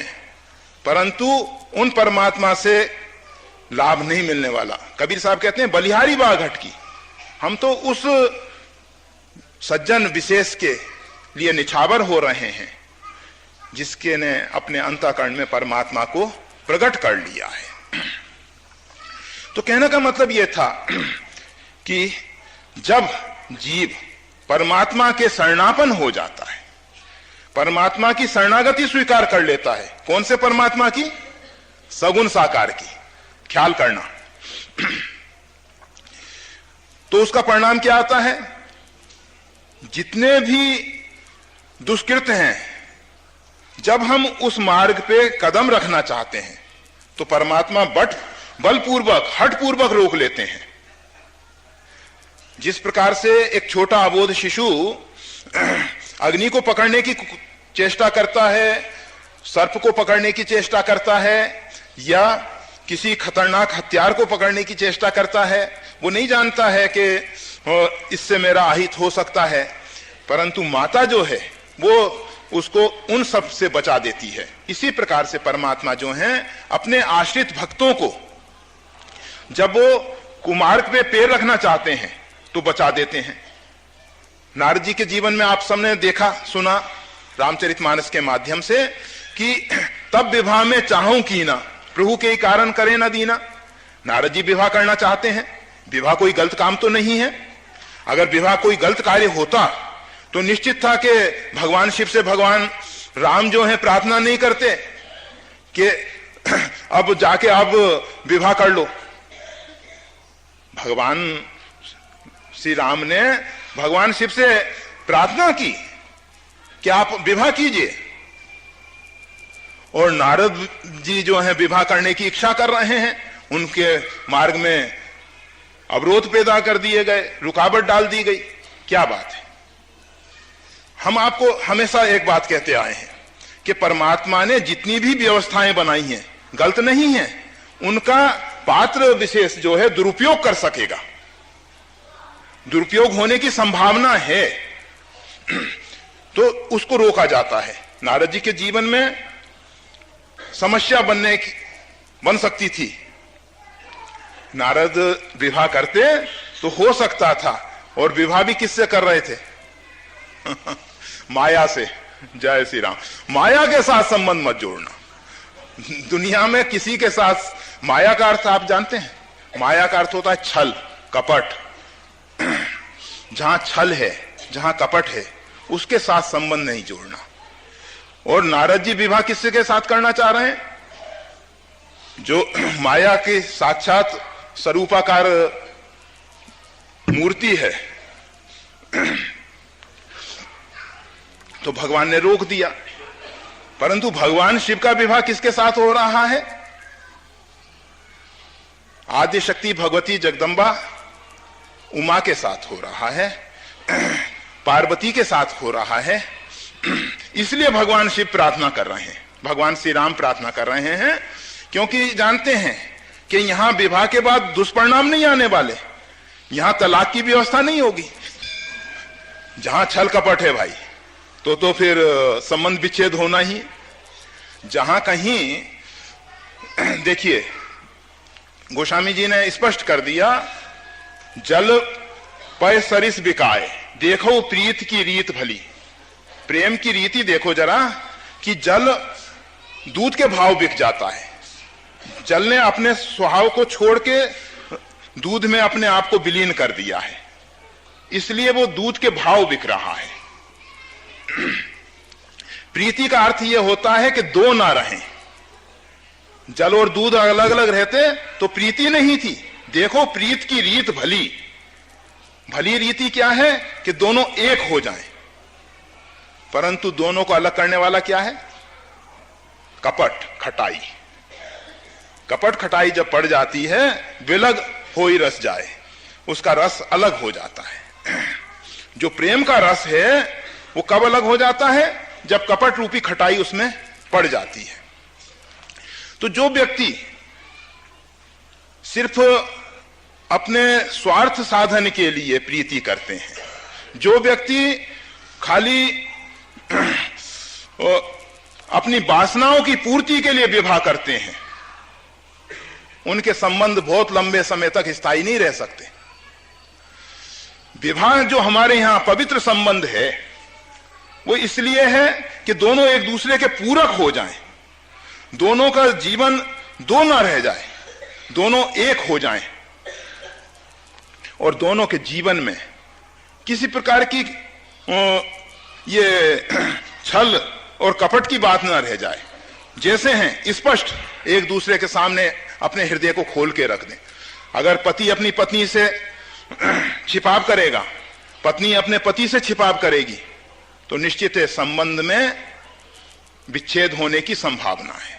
परंतु उन परमात्मा से लाभ नहीं मिलने वाला। कबीर साहब कहते हैं बलिहारी बा घट की। हम तो उस सज्जन विशेष के लिए निछावर हो रहे हैं जिसके ने अपने अंतःकरण में परमात्मा को प्रकट कर लिया है। तो कहने का मतलब यह था कि जब जीव परमात्मा के शरणापन हो जाता है, परमात्मा की शरणागति स्वीकार कर लेता है, कौन से परमात्मा की? सगुण साकार की। ख्याल करना, तो उसका परिणाम क्या आता है? जितने भी दुष्कृत हैं, जब हम उस मार्ग पे कदम रखना चाहते हैं, तो परमात्मा बलपूर्वक हठपूर्वक रोक लेते हैं। जिस प्रकार से एक छोटा अबोध शिशु अग्नि को पकड़ने की चेष्टा करता है, सर्प को पकड़ने की चेष्टा करता है, या किसी खतरनाक हथियार को पकड़ने की चेष्टा करता है, वो नहीं जानता है कि इससे मेरा अहित हो सकता है, परंतु माता जो है वो उसको उन सब से बचा देती है। इसी प्रकार से परमात्मा जो हैं अपने आश्रित भक्तों को जब वो कुमार्ग पे पैर रखना चाहते हैं तो बचा देते हैं। नारद जी के जीवन में आप सबने देखा सुना रामचरितमानस के माध्यम से कि तब विवाह में चाहूं की ना, प्रभु के ही कारण करे ना दीना। नारद जी विवाह करना चाहते हैं, विवाह कोई गलत काम तो नहीं है। अगर विवाह कोई गलत कार्य होता तो निश्चित था कि भगवान शिव से भगवान राम जो है प्रार्थना नहीं करते कि अब जाके अब विवाह कर लो। भगवान श्री राम ने भगवान शिव से प्रार्थना की कि आप विवाह कीजिए, और नारद जी जो है विवाह करने की इच्छा कर रहे हैं, उनके मार्ग में अवरोध पैदा कर दिए गए, रुकावट डाल दी गई। क्या बात है। हम आपको हमेशा एक बात कहते आए हैं कि परमात्मा ने जितनी भी व्यवस्थाएं बनाई हैं गलत नहीं है, उनका पात्र विशेष जो है दुरुपयोग कर सकेगा, दुरुपयोग होने की संभावना है, तो उसको रोका जाता है। नारद जी के जीवन में समस्या बन सकती थी। नारद विवाह करते तो हो सकता था, और विवाह भी किससे कर रहे थे? माया से। जय श्री राम। माया के साथ संबंध मत जोड़ना। दुनिया में किसी के साथ, माया का अर्थ आप जानते हैं? माया का अर्थ होता है छल, कपट। जहां छल है, जहां कपट है, उसके साथ संबंध नहीं जोड़ना। और नारद जी विवाह किससे के साथ करना चाह रहे हैं? जो माया के साक्षात स्वरूपाकार मूर्ति है। तो भगवान ने रोक दिया, परंतु भगवान शिव का विवाह किसके साथ हो रहा है? आद्य शक्ति भगवती जगदम्बा उमा के साथ हो रहा है, पार्वती के साथ हो रहा है। इसलिए भगवान शिव प्रार्थना कर रहे हैं, भगवान श्री राम प्रार्थना कर रहे हैं, क्योंकि जानते हैं कि यहां विवाह के बाद दुष्परिणाम नहीं आने वाले, यहां तलाक की व्यवस्था नहीं होगी। जहां छल कपट है भाई, तो फिर संबंध विच्छेद होना ही। जहां कहीं देखिए, गोस्वामी जी ने स्पष्ट कर दिया, जल पय सरिस बिकाए, देखो प्रीत की रीत भली। प्रेम की रीति देखो जरा, कि जल दूध के भाव बिक जाता है। जल ने अपने स्वभाव को छोड़ के दूध में अपने आप को विलीन कर दिया है, इसलिए वो दूध के भाव बिक रहा है। प्रीति का अर्थ यह होता है कि दो ना रहें। जल और दूध अलग अलग रहते तो प्रीति नहीं थी। देखो प्रीत की रीत भली। भली रीति क्या है? कि दोनों एक हो जाएं। परंतु दोनों को अलग करने वाला क्या है? कपट, खटाई। कपट खटाई जब पड़ जाती है, विलग हो ही रस जाए, उसका रस अलग हो जाता है। जो प्रेम का रस है वो कब अलग हो जाता है? जब कपट रूपी खटाई उसमें पड़ जाती है। तो जो व्यक्ति सिर्फ अपने स्वार्थ साधन के लिए प्रीति करते हैं, जो व्यक्ति खाली अपनी वासनाओं की पूर्ति के लिए विवाह करते हैं, उनके संबंध बहुत लंबे समय तक स्थायी नहीं रह सकते। विवाह जो हमारे यहां पवित्र संबंध है, वो इसलिए है कि दोनों एक दूसरे के पूरक हो जाएं, दोनों का जीवन दो ना रह जाए, दोनों एक हो जाएं, और दोनों के जीवन में किसी प्रकार की ये छल और कपट की बात ना रह जाए। जैसे हैं स्पष्ट एक दूसरे के सामने अपने हृदय को खोल के रख दें। अगर पति अपनी पत्नी से छिपाव करेगा, पत्नी अपने पति से छिपाव करेगी, तो निश्चित है संबंध में विच्छेद होने की संभावना है।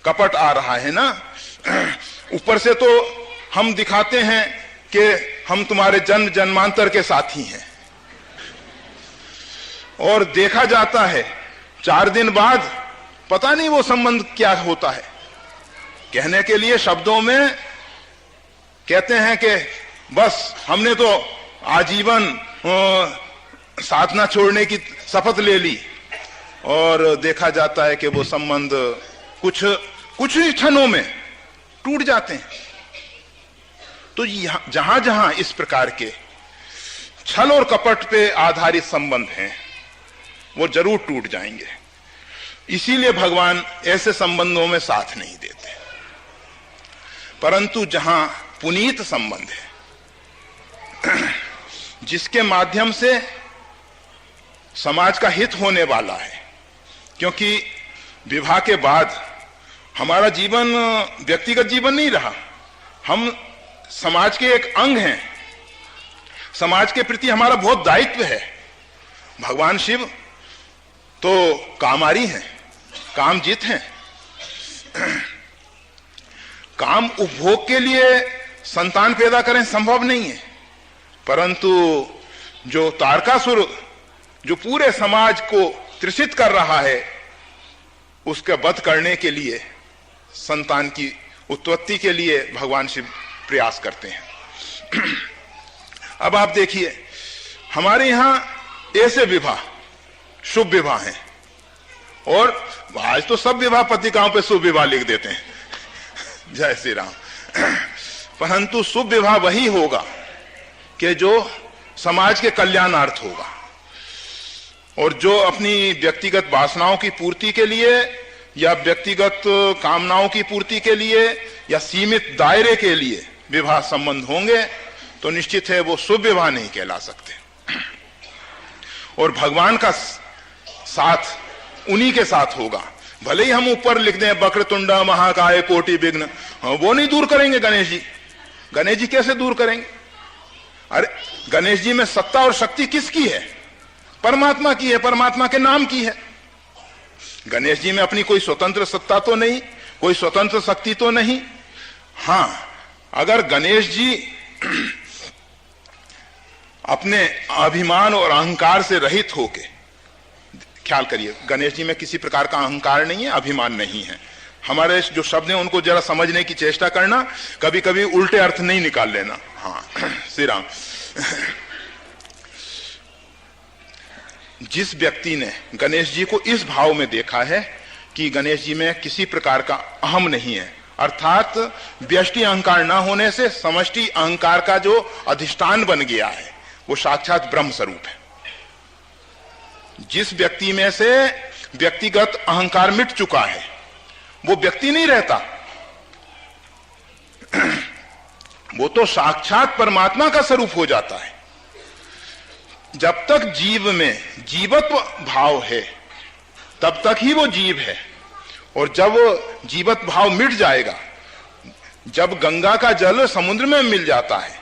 कपट आ रहा है ना। ऊपर से तो हम दिखाते हैं कि हम तुम्हारे जन्म जन्मांतर के साथी हैं, और देखा जाता है 4 दिन बाद पता नहीं वो संबंध क्या होता है। कहने के लिए शब्दों में कहते हैं कि बस हमने तो आजीवन साधना छोड़ने की शपथ ले ली, और देखा जाता है कि वो संबंध कुछ ही क्षणों में टूट जाते हैं। तो जहां जहां इस प्रकार के छल और कपट पे आधारित संबंध हैं वो जरूर टूट जाएंगे। इसीलिए भगवान ऐसे संबंधों में साथ नहीं देते। परंतु जहां पुनीत संबंध है, जिसके माध्यम से समाज का हित होने वाला है, क्योंकि विवाह के बाद हमारा जीवन व्यक्तिगत जीवन नहीं रहा, हम समाज के एक अंग हैं, समाज के प्रति हमारा बहुत दायित्व है। भगवान शिव तो कामारी हैं, कामजित हैं। काम उपभोग के लिए संतान पैदा करें संभव नहीं है, परंतु जो तारकासुर जो पूरे समाज को त्रिषित कर रहा है, उसका वध करने के लिए, संतान की उत्पत्ति के लिए भगवान शिव प्रयास करते हैं। अब आप देखिए, हमारे यहां ऐसे विवाह शुभ विवाह हैं, और आज तो सब विवाह पत्रिकाओं पे शुभ विवाह लिख देते हैं, जय श्री राम। परंतु शुभ विवाह वही होगा कि जो समाज के कल्याणार्थ होगा, और जो अपनी व्यक्तिगत वासनाओं की पूर्ति के लिए या व्यक्तिगत कामनाओं की पूर्ति के लिए या सीमित दायरे के लिए विवाह संबंध होंगे, तो निश्चित है वो शुभ विवाह नहीं कहला सकते। और भगवान का साथ उन्हीं के साथ होगा। भले ही हम ऊपर लिख दें वक्रतुंड महाकाय कोटि विघ्न, वो नहीं दूर करेंगे गणेश जी। गणेश जी कैसे दूर करेंगे? अरे गणेश जी में सत्ता और शक्ति किसकी है? परमात्मा की है, परमात्मा के नाम की है। गणेश जी में अपनी कोई स्वतंत्र सत्ता तो नहीं, कोई स्वतंत्र शक्ति तो नहीं। हां, अगर गणेश जी अपने अभिमान और अहंकार से रहित होके, ख्याल करिए गणेश जी में किसी प्रकार का अहंकार नहीं है, अभिमान नहीं है। हमारे जो शब्द हैं उनको जरा समझने की चेष्टा करना, कभी कभी उल्टे अर्थ नहीं निकाल लेना। हाँ श्री राम। जिस व्यक्ति ने गणेश जी को इस भाव में देखा है कि गणेश जी में किसी प्रकार का अहम नहीं है, अर्थात व्यष्टि अहंकार न होने से समष्टि अहंकार का जो अधिष्ठान बन गया है वो साक्षात ब्रह्म स्वरूप है। जिस व्यक्ति में से व्यक्तिगत अहंकार मिट चुका है वो व्यक्ति नहीं रहता, वो तो साक्षात परमात्मा का स्वरूप हो जाता है। जब तक जीव में जीवत्व भाव है तब तक ही वो जीव है, और जब जीवत भाव मिट जाएगा, जब गंगा का जल समुद्र में मिल जाता है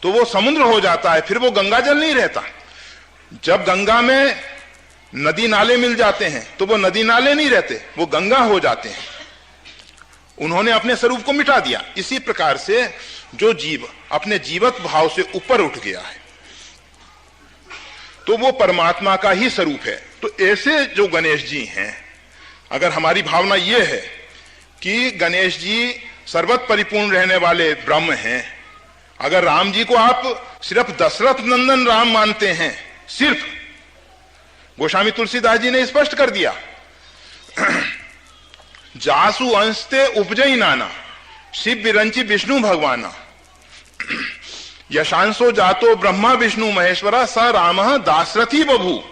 तो वो समुद्र हो जाता है, फिर वो गंगा जल नहीं रहता। जब गंगा में नदी नाले मिल जाते हैं तो वो नदी नाले नहीं रहते, वो गंगा हो जाते हैं। उन्होंने अपने स्वरूप को मिटा दिया। इसी प्रकार से जो जीव अपने जीवत भाव से ऊपर उठ गया है तो वो परमात्मा का ही स्वरूप है। तो ऐसे जो गणेश जी हैं, अगर हमारी भावना ये है कि गणेश जी सर्वत परिपूर्ण रहने वाले ब्रह्म हैं, अगर राम जी को आप सिर्फ दशरथ नंदन राम मानते हैं, सिर्फ, गोस्वामी तुलसीदास जी ने स्पष्ट कर दिया, जासु अंशते उपजई नाना शिव विरंची विष्णु भगवाना यशांसो जातो ब्रह्मा विष्णु महेश्वरा स राम दाशरथी बभू।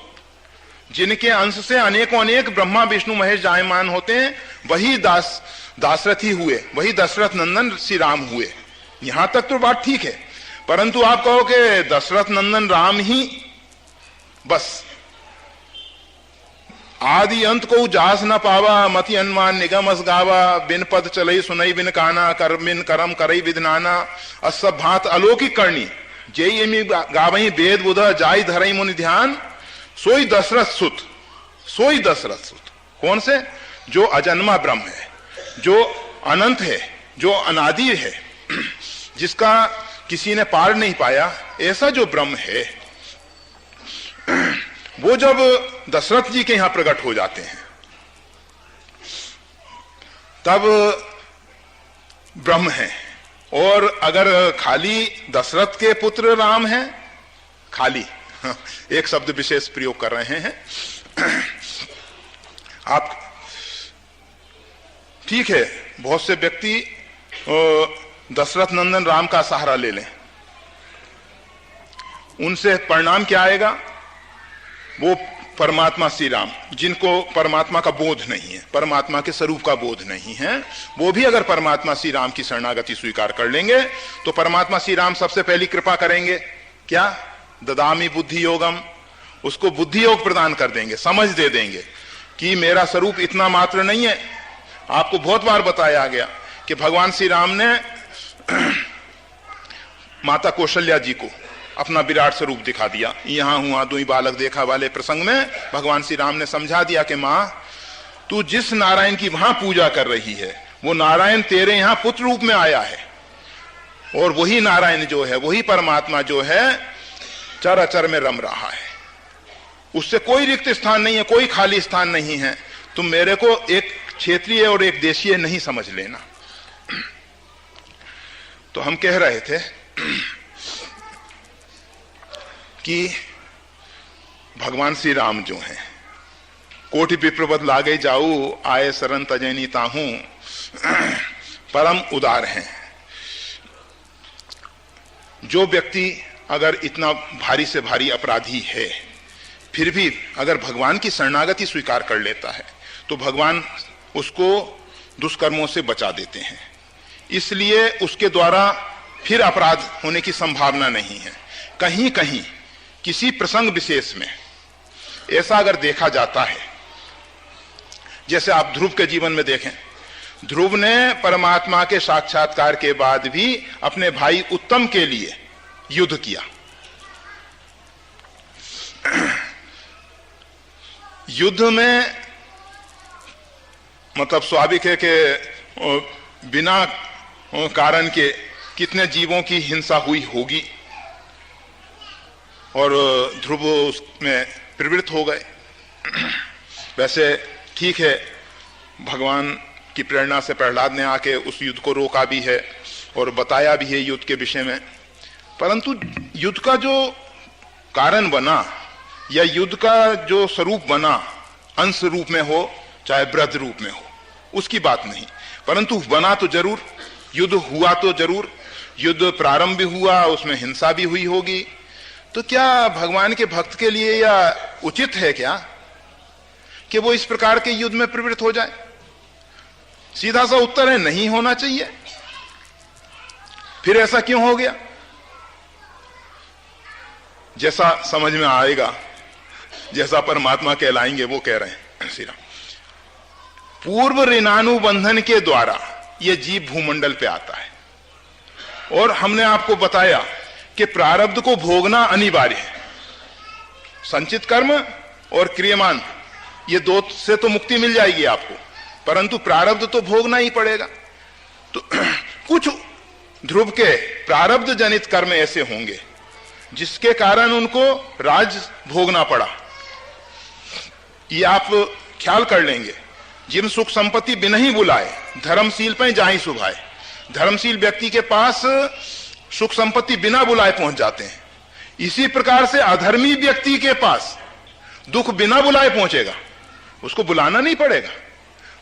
जिनके अंश से अनेकों अनेक ब्रह्मा विष्णु महेश जायमान होते हैं वही दाशरथी हुए, वही दशरथ नंदन श्री राम हुए। यहां तक तो बात ठीक है, परंतु आप कहो कि दशरथ नंदन राम ही बस, आदि अंत को जास न पावा मति अनुमान निगम अस गावा, बिन पद चलई सुनई बिन काना, कर बिन करम करई विधनाना, असब भात अलौकिक करनी, जेई गावही वेद बुध जाई धरई मुनि ध्यान, सोई दशरथ सुत, सोई दशरथ सुत। कौन से? जो अजन्मा ब्रह्म है। जो अनंत है, जो अनादि है, जिसका किसी ने पार नहीं पाया, ऐसा जो ब्रह्म है, वो जब दशरथ जी के यहां प्रकट हो जाते हैं तब ब्रह्म है। और अगर खाली दशरथ के पुत्र राम हैं, खाली एक शब्द विशेष प्रयोग कर रहे हैं आप, ठीक है, बहुत से व्यक्ति दशरथ नंदन राम का सहारा ले लें, उनसे परिणाम क्या आएगा? वो परमात्मा श्री राम, जिनको परमात्मा का बोध नहीं है, परमात्मा के स्वरूप का बोध नहीं है, वो भी अगर परमात्मा श्री राम की शरणागति स्वीकार कर लेंगे तो परमात्मा श्री राम सबसे पहली कृपा करेंगे, क्या? ददामी बुद्धि योगम, उसको बुद्धि योग प्रदान कर देंगे, समझ दे देंगे कि मेरा स्वरूप इतना मात्र नहीं है। आपको बहुत बार बताया गया कि भगवान श्री राम ने माता कौशल्या जी को अपना विराट स्वरूप दिखा दिया। यहां हुआ दुई बालक देखा वाले प्रसंग में भगवान श्री राम ने समझा दिया कि मां, तू जिस नारायण की वहां पूजा कर रही है वो नारायण तेरे यहां पुत्र रूप में आया है, और वही नारायण जो है, वही परमात्मा जो है, चराचर में रम रहा है, उससे कोई रिक्त स्थान नहीं है, कोई खाली स्थान नहीं है। तुम मेरे को एक क्षेत्रीय और एक देशीय नहीं समझ लेना। तो हम कह रहे थे कि भगवान श्री राम जो हैं, कोटि विप्रवत लागे जाऊ, आए शरण तजैनी ताहू, परम उदार हैं। जो व्यक्ति अगर इतना भारी से भारी अपराधी है, फिर भी अगर भगवान की शरणागति स्वीकार कर लेता है तो भगवान उसको दुष्कर्मों से बचा देते हैं, इसलिए उसके द्वारा फिर अपराध होने की संभावना नहीं है। कहीं कहीं किसी प्रसंग विशेष में ऐसा अगर देखा जाता है, जैसे आप ध्रुव के जीवन में देखें, ध्रुव ने परमात्मा के साक्षात्कार के बाद भी अपने भाई उत्तम के लिए युद्ध किया। युद्ध में मतलब स्वाभाविक है कि बिना कारण के कितने जीवों की हिंसा हुई होगी, और ध्रुव उसमें प्रवृत्त हो गए। वैसे ठीक है, भगवान की प्रेरणा से प्रहलाद ने आके उस युद्ध को रोका भी है और बताया भी है युद्ध के विषय में, परंतु युद्ध का जो कारण बना या युद्ध का जो स्वरूप बना, अंश रूप में हो चाहे वृद्ध रूप में हो, उसकी बात नहीं, परंतु बना तो जरूर, युद्ध हुआ तो जरूर, युद्ध प्रारंभ भी हुआ, उसमें हिंसा भी हुई होगी। तो क्या भगवान के भक्त के लिए यह उचित है क्या कि वो इस प्रकार के युद्ध में प्रवृत्त हो जाए? सीधा सा उत्तर है, नहीं होना चाहिए। फिर ऐसा क्यों हो गया? जैसा समझ में आएगा, जैसा परमात्मा कहलाएंगे वो कह रहे हैं श्री राम, पूर्व ऋणानुबंधन के द्वारा यह जीव भूमंडल पे आता है, और हमने आपको बताया कि प्रारब्ध को भोगना अनिवार्य है। संचित कर्म और क्रियमान, ये दो से तो मुक्ति मिल जाएगी आपको, परंतु प्रारब्ध तो भोगना ही पड़ेगा। तो कुछ ध्रुव के प्रारब्ध जनित कर्म ऐसे होंगे जिसके कारण उनको राज भोगना पड़ा। ये आप ख्याल कर लेंगे, जिन सुख संपत्ति बिना ही बुलाए धर्मशील पे जाहि सुभाए, धर्मशील व्यक्ति के पास सुख संपत्ति बिना बुलाए पहुंच जाते हैं। इसी प्रकार से अधर्मी व्यक्ति के पास दुख बिना बुलाए पहुंचेगा, उसको बुलाना नहीं पड़ेगा।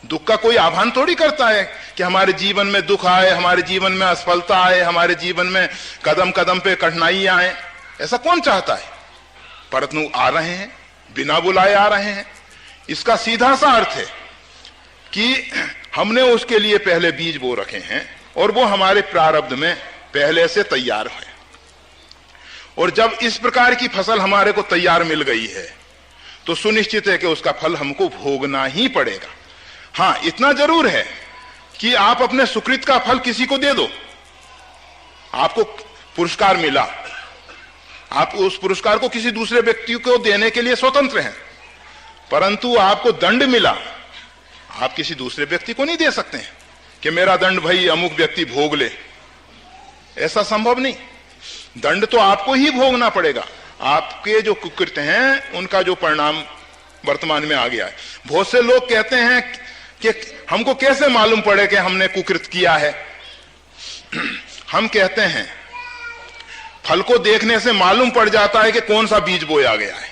दुख का कोई आह्वान थोड़ी करता है कि हमारे जीवन में दुख आए, हमारे जीवन में असफलता आए, हमारे जीवन में कदम कदम पे कठिनाइयां आए, ऐसा कौन चाहता है? परंतु आ रहे हैं, बिना बुलाए आ रहे हैं। इसका सीधा सा अर्थ है कि हमने उसके लिए पहले बीज बो रखे हैं और वो हमारे प्रारब्ध में पहले से तैयार है, और जब इस प्रकार की फसल हमारे को तैयार मिल गई है तो सुनिश्चित है कि उसका फल हमको भोगना ही पड़ेगा। हां, इतना जरूर है कि आप अपने सुकृत का फल किसी को दे दो, आपको पुरस्कार मिला, आप उस पुरस्कार को किसी दूसरे व्यक्ति को देने के लिए स्वतंत्र हैं, परंतु आपको दंड मिला, आप किसी दूसरे व्यक्ति को नहीं दे सकते हैं। कि मेरा दंड भाई अमुक व्यक्ति भोग ले, ऐसा संभव नहीं। दंड तो आपको ही भोगना पड़ेगा। आपके जो कुकृत्य हैं उनका जो परिणाम वर्तमान में आ गया है। बहुत से लोग कहते हैं कि हमको कैसे मालूम पड़े कि हमने कुकृत किया है। हम कहते हैं फल को देखने से मालूम पड़ जाता है कि कौन सा बीज बोया गया है।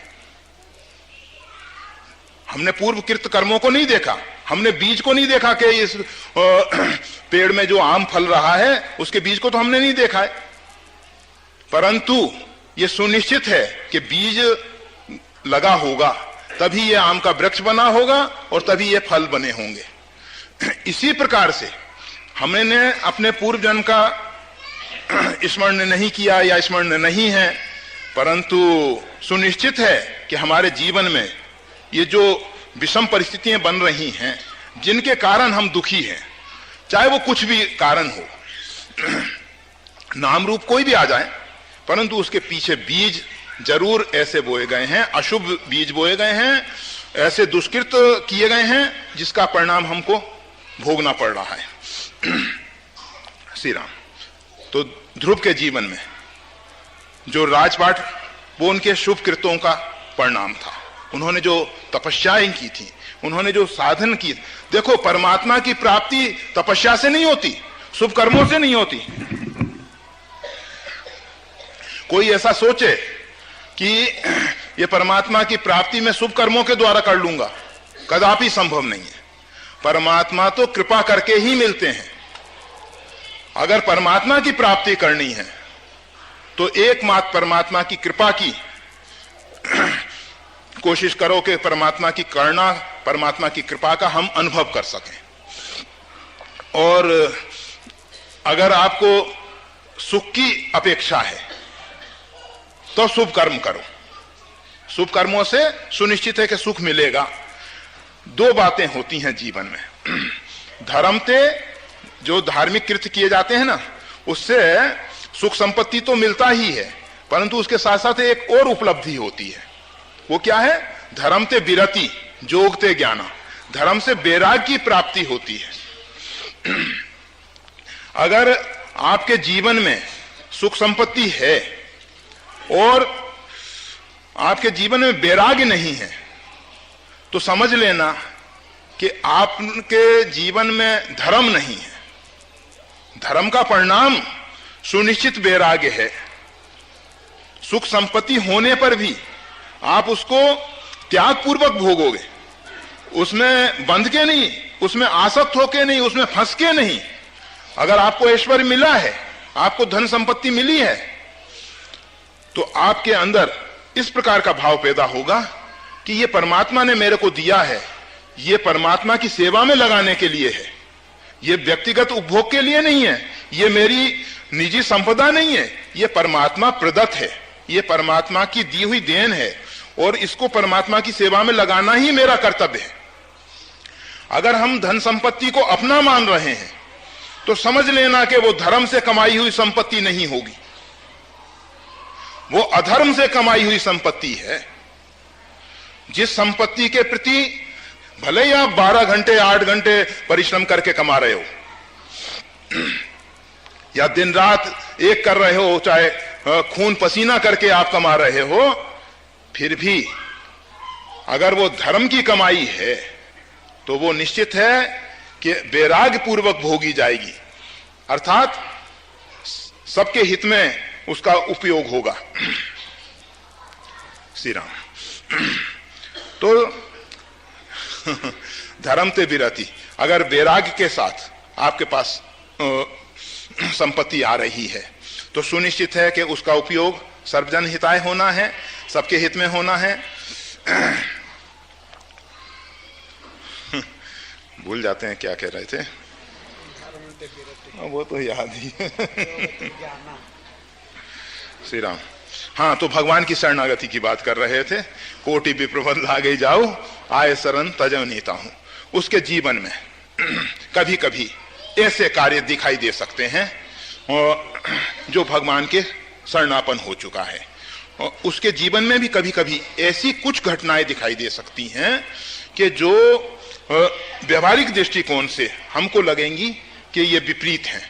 हमने पूर्व कृत कर्मों को नहीं देखा, हमने बीज को नहीं देखा कि इस पेड़ में जो आम फल रहा है उसके बीज को तो हमने नहीं देखा है, परंतु ये सुनिश्चित है कि बीज लगा होगा तभी ये आम का वृक्ष बना होगा और तभी ये फल बने होंगे। इसी प्रकार से हमने अपने पूर्व जन्म का स्मरण नहीं किया या स्मरण नहीं है, परंतु सुनिश्चित है कि हमारे जीवन में ये जो विषम परिस्थितियां बन रही हैं जिनके कारण हम दुखी हैं, चाहे वो कुछ भी कारण हो, नाम रूप कोई भी आ जाए, परंतु उसके पीछे बीज जरूर ऐसे बोए गए हैं, अशुभ बीज बोए गए हैं, ऐसे दुष्कृत किए गए हैं जिसका परिणाम हमको भोगना पड़ रहा है। श्री राम। तो ध्रुव के जीवन में जो राजपाट वो उनके शुभ कृत्यों का परिणाम था। उन्होंने जो तपस्याएं की थी, उन्होंने जो साधन की, देखो परमात्मा की प्राप्ति तपस्या से नहीं होती, शुभ कर्मों से नहीं होती। कोई ऐसा सोचे कि ये परमात्मा की प्राप्ति मैं शुभ कर्मों के द्वारा कर लूंगा, कदापि संभव नहीं है। परमात्मा तो कृपा करके ही मिलते हैं। अगर परमात्मा की प्राप्ति करनी है तो एकमात्र परमात्मा की कृपा की कोशिश करो कि परमात्मा की करुणा, परमात्मा की कृपा का हम अनुभव कर सकें। और अगर आपको सुख की अपेक्षा है तो शुभ कर्म करो। शुभ कर्मों से सुनिश्चित है कि सुख मिलेगा। दो बातें होती हैं जीवन में। धर्म से जो धार्मिक कृत्य किए जाते हैं ना, उससे सुख संपत्ति तो मिलता ही है, परंतु उसके साथ साथ एक और उपलब्धि होती है। वो क्या है? धर्म ते विरति जोग ते ज्ञाना, धर्म से वैराग्य की प्राप्ति होती है। अगर आपके जीवन में सुख संपत्ति है और आपके जीवन में वैराग्य नहीं है तो समझ लेना कि आपके जीवन में धर्म नहीं है। धर्म का परिणाम सुनिश्चित वैराग्य है। सुख संपत्ति होने पर भी आप उसको त्याग पूर्वक भोगोगे, उसमें बंध के नहीं, उसमें आसक्त होके नहीं, उसमें फंस के नहीं। अगर आपको ऐश्वर्य मिला है, आपको धन संपत्ति मिली है, तो आपके अंदर इस प्रकार का भाव पैदा होगा कि ये परमात्मा ने मेरे को दिया है, ये परमात्मा की सेवा में लगाने के लिए है, ये व्यक्तिगत उपभोग के लिए नहीं है, ये मेरी निजी संपदा नहीं है, ये परमात्मा प्रदत्त है, ये परमात्मा की दी हुई देन है और इसको परमात्मा की सेवा में लगाना ही मेरा कर्तव्य है। अगर हम धन संपत्ति को अपना मान रहे हैं तो समझ लेना कि वो धर्म से कमाई हुई संपत्ति नहीं होगी, वो अधर्म से कमाई हुई संपत्ति है। जिस संपत्ति के प्रति भले ही आप 12 घंटे 8 घंटे परिश्रम करके कमा रहे हो या दिन रात एक कर रहे हो, चाहे खून पसीना करके आप कमा रहे हो, फिर भी अगर वो धर्म की कमाई है तो वो निश्चित है कि वैराग्य पूर्वक भोगी जाएगी, अर्थात सबके हित में उसका उपयोग होगा। श्री राम। तो धर्म ते विरति, अगर वैराग्य के साथ आपके पास संपत्ति आ रही है तो सुनिश्चित है कि उसका उपयोग सर्वजन हिताय होना है, सबके हित में होना है। भूल जाते हैं क्या कह रहे थे, वो तो याद ही। श्री राम। हाँ, तो भगवान की शरणागति की बात कर रहे थे। कोटि विप्रबंध लागे जाओ, आए शरण तजव नीता हूं। उसके जीवन में कभी कभी ऐसे कार्य दिखाई दे सकते हैं जो भगवान के शरणापन हो चुका है, और उसके जीवन में भी कभी कभी ऐसी कुछ घटनाएं दिखाई दे सकती हैं कि जो व्यवहारिक दृष्टिकोण से हमको लगेंगी कि ये विपरीत हैं,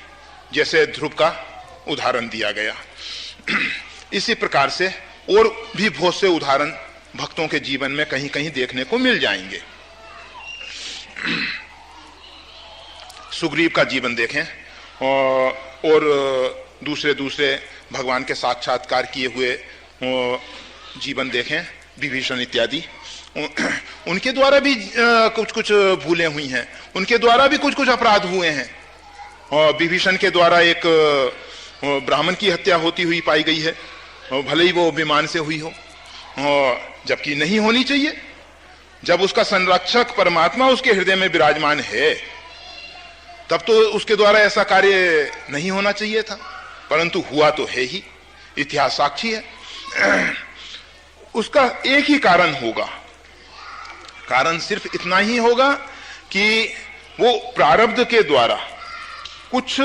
जैसे ध्रुव का उदाहरण दिया गया। इसी प्रकार से और भी बहुत से उदाहरण भक्तों के जीवन में कहीं कहीं देखने को मिल जाएंगे। सुग्रीव का जीवन देखें और दूसरे दूसरे भगवान के साक्षात्कार किए हुए जीवन देखें, विभीषण इत्यादि, उनके द्वारा भी कुछ कुछ भूलें हुई हैं, उनके द्वारा भी कुछ कुछ अपराध हुए हैं। और विभीषण के द्वारा एक ब्राह्मण की हत्या होती हुई पाई गई है, भले ही वो विमान से हुई हो, जबकि नहीं होनी चाहिए। जब उसका संरक्षक परमात्मा उसके हृदय में विराजमान है, तब तो उसके द्वारा ऐसा कार्य नहीं होना चाहिए था, परंतु हुआ तो है ही, इतिहास साक्षी है। उसका एक ही कारण होगा, कारण सिर्फ इतना ही होगा कि वो प्रारब्ध के द्वारा कुछ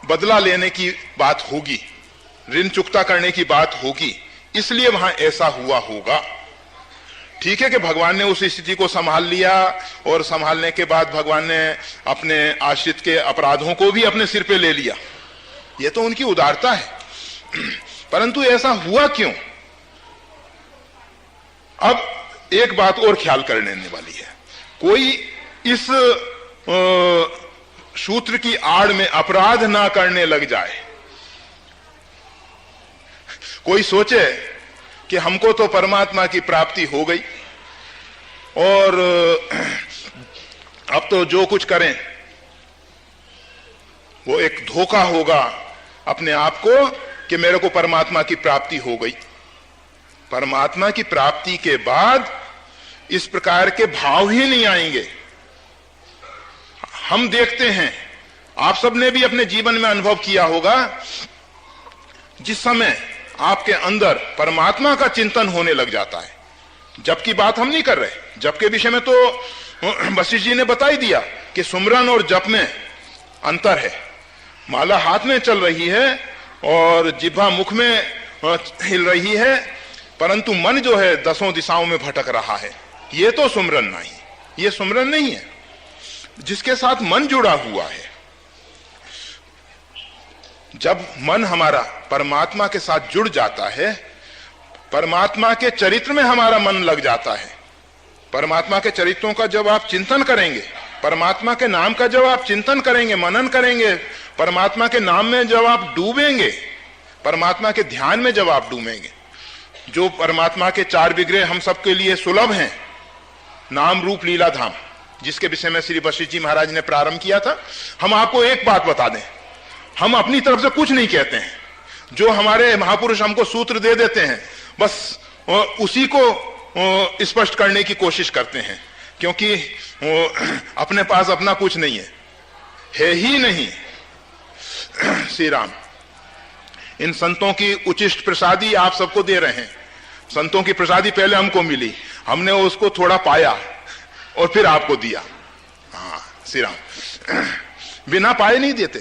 बदला लेने की बात होगी, ऋण चुकता करने की बात होगी, इसलिए वहां ऐसा हुआ होगा। ठीक है कि भगवान ने उस स्थिति को संभाल लिया और संभालने के बाद भगवान ने अपने आश्रित के अपराधों को भी अपने सिर पे ले लिया, यह तो उनकी उदारता है। परंतु ऐसा हुआ क्यों? अब एक बात और ख्याल करने वाली है, कोई इस सूत्र की आड़ में अपराध ना करने लग जाए। कोई सोचे कि हमको तो परमात्मा की प्राप्ति हो गई और अब तो जो कुछ करें वो एक धोखा होगा अपने आप को कि मेरे को परमात्मा की प्राप्ति हो गई। परमात्मा की प्राप्ति के बाद इस प्रकार के भाव ही नहीं आएंगे। हम देखते हैं, आप सबने भी अपने जीवन में अनुभव किया होगा, जिस समय आपके अंदर परमात्मा का चिंतन होने लग जाता है, जप की बात हम नहीं कर रहे, जप के विषय में तो वशिष्ठ जी ने बता ही दिया कि सुमरन और जप में अंतर है। माला हाथ में चल रही है और जिह्वा मुख में हिल रही है, परंतु मन जो है दसों दिशाओं में भटक रहा है, ये तो सुमरन नहीं, ये सुमरन नहीं है। जिसके साथ मन जुड़ा हुआ है, जब मन हमारा परमात्मा के साथ जुड़ जाता है, परमात्मा के चरित्र में हमारा मन लग जाता है, परमात्मा के चरित्रों का जब आप चिंतन करेंगे, परमात्मा के नाम का जब आप चिंतन करेंगे, मनन करेंगे, परमात्मा के नाम में जब आप डूबेंगे, परमात्मा के ध्यान में जब आप डूबेंगे, जो परमात्मा के चार विग्रह हम सबके लिए सुलभ हैं, नाम रूप लीला धाम, जिसके विषय में श्री वशिष्ठ जी महाराज ने प्रारंभ किया था। हम आपको एक बात बता दें, हम अपनी तरफ से कुछ नहीं कहते हैं, जो हमारे महापुरुष हमको सूत्र दे देते हैं बस उसी को स्पष्ट करने की कोशिश करते हैं, क्योंकि अपने पास अपना कुछ नहीं है ही नहीं। श्री राम, इन संतों की उचिष्ट प्रसादी आप सबको दे रहे हैं। संतों की प्रसादी पहले हमको मिली, हमने उसको थोड़ा पाया और फिर आपको दिया। हाँ श्री राम, बिना पाए नहीं देते,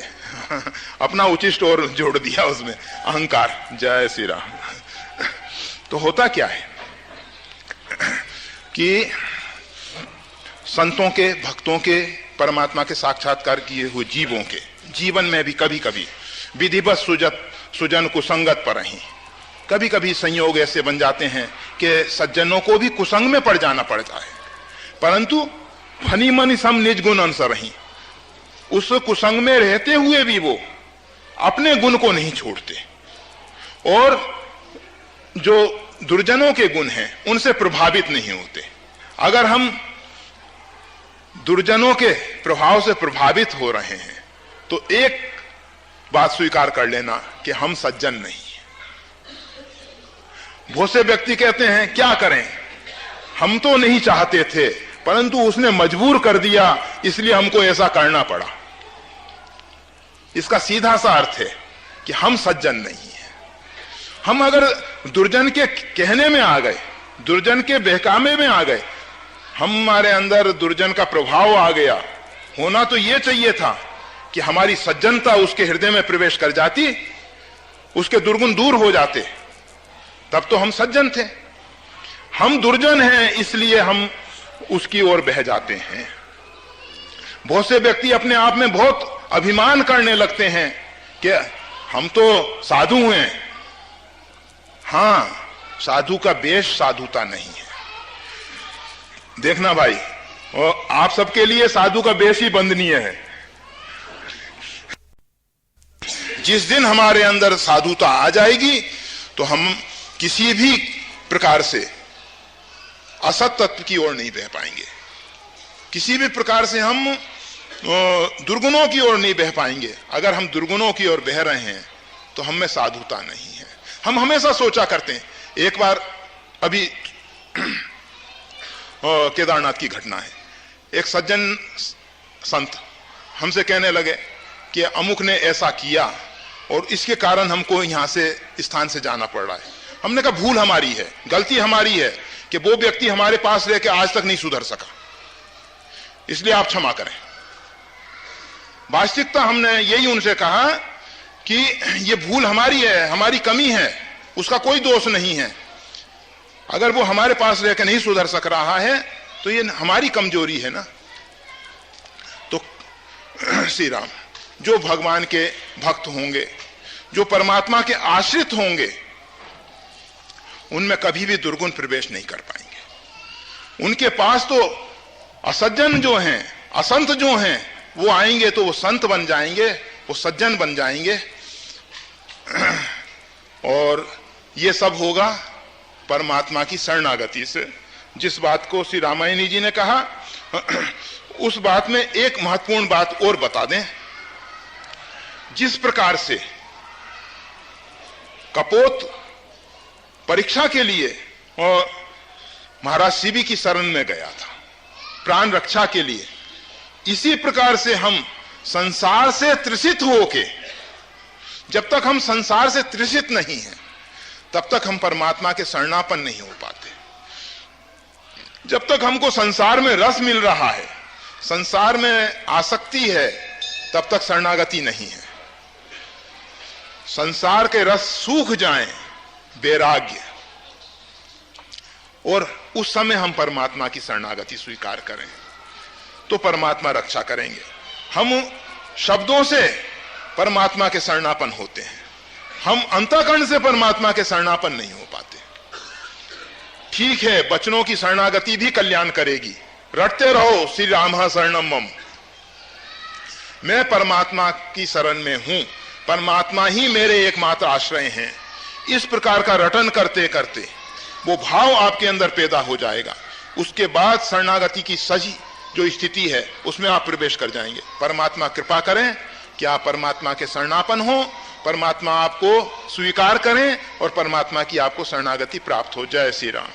अपना उचिष्ट और जोड़ दिया उसमें, अहंकार। जय श्री राम। तो होता क्या है कि संतों के, भक्तों के, परमात्मा के साक्षात्कार किए हुए जीवों के जीवन में भी कभी कभी विधिवत सुजन कुसंगत पर ही कभी कभी संयोग ऐसे बन जाते हैं कि सज्जनों को भी कुसंग में पड़ जाना पड़ता है, परंतु फनी मनी सम निज गुण अनुसर ही, उस कुसंग में रहते हुए भी वो अपने गुण को नहीं छोड़ते और जो दुर्जनों के गुण हैं उनसे प्रभावित नहीं होते। अगर हम दुर्जनों के प्रभाव से प्रभावित हो रहे हैं तो एक बात स्वीकार कर लेना कि हम सज्जन नहीं हैं। बहुत से व्यक्ति कहते हैं क्या करें, हम तो नहीं चाहते थे परंतु उसने मजबूर कर दिया इसलिए हमको ऐसा करना पड़ा। इसका सीधा सा अर्थ है कि हम सज्जन नहीं हैं। हम अगर दुर्जन के कहने में आ गए, दुर्जन के बहकावे में आ गए, हमारे अंदर दुर्जन का प्रभाव आ गया, होना तो यह चाहिए था कि हमारी सज्जनता उसके हृदय में प्रवेश कर जाती, उसके दुर्गुण दूर हो जाते, तब तो हम सज्जन थे। हम दुर्जन हैं इसलिए हम उसकी ओर बह जाते हैं। बहुत से व्यक्ति अपने आप में बहुत अभिमान करने लगते हैं कि हम तो साधु हैं। हां, साधु का वेश साधुता नहीं है। देखना भाई, और आप सबके लिए साधु का वेश ही वंदनीय है। जिस दिन हमारे अंदर साधुता आ जाएगी तो हम किसी भी प्रकार से असत तत्व की ओर नहीं बह पाएंगे, किसी भी प्रकार से हम दुर्गुणों की ओर नहीं बह पाएंगे। अगर हम दुर्गुणों की ओर बह रहे हैं तो हम में साधुता नहीं है। हम हमेशा सोचा करते हैं, एक बार अभी केदारनाथ की घटना है, एक सज्जन संत हमसे कहने लगे कि अमुक ने ऐसा किया और इसके कारण हमको यहां से स्थान से जाना पड़ रहा है। हमने कहा भूल हमारी है, गलती हमारी है कि वो व्यक्ति हमारे पास रह के आज तक नहीं सुधर सका, इसलिए आप क्षमा करें। वास्तविकता हमने यही उनसे कहा कि ये भूल हमारी है, हमारी कमी है, उसका कोई दोष नहीं है। अगर वो हमारे पास रह के नहीं सुधर सक रहा है तो ये हमारी कमजोरी है ना। तो श्री राम जो भगवान के भक्त होंगे, जो परमात्मा के आश्रित होंगे, उनमें कभी भी दुर्गुण प्रवेश नहीं कर पाएंगे। उनके पास तो असज्जन जो हैं, असंत जो हैं, वो आएंगे तो वो संत बन जाएंगे, वो सज्जन बन जाएंगे। और ये सब होगा परमात्मा की शरणागति से। जिस बात को श्री रामायणी जी ने कहा, उस बात में एक महत्वपूर्ण बात और बता दें। जिस प्रकार से कपोत परीक्षा के लिए और महाराज शिवी की शरण में गया था प्राण रक्षा के लिए, इसी प्रकार से हम संसार से तृषित होके, जब तक हम संसार से तृषित नहीं हैं तब तक हम परमात्मा के शरणापन नहीं हो पाते। जब तक हमको संसार में रस मिल रहा है, संसार में आसक्ति है, तब तक शरणागति नहीं है। संसार के रस सूख जाएं, वैराग्य, और उस समय हम परमात्मा की शरणागति स्वीकार करें तो परमात्मा रक्षा करेंगे। हम शब्दों से परमात्मा के शरणापन होते हैं, हम अंतःकरण से परमात्मा के शरणापन नहीं हो पाते। ठीक है, वचनों की शरणागति भी कल्याण करेगी। रटते रहो श्री राम शरणम मम, मैं परमात्मा की शरण में हूं, परमात्मा ही मेरे एकमात्र आश्रय हैं। इस प्रकार का रटन करते करते वो भाव आपके अंदर पैदा हो जाएगा। उसके बाद शरणागति की सही जो स्थिति है उसमें आप प्रवेश कर जाएंगे। परमात्मा कृपा करें कि आप परमात्मा के शरणापन हो, परमात्मा आपको स्वीकार करें और परमात्मा की आपको शरणागति प्राप्त हो। जय श्री राम।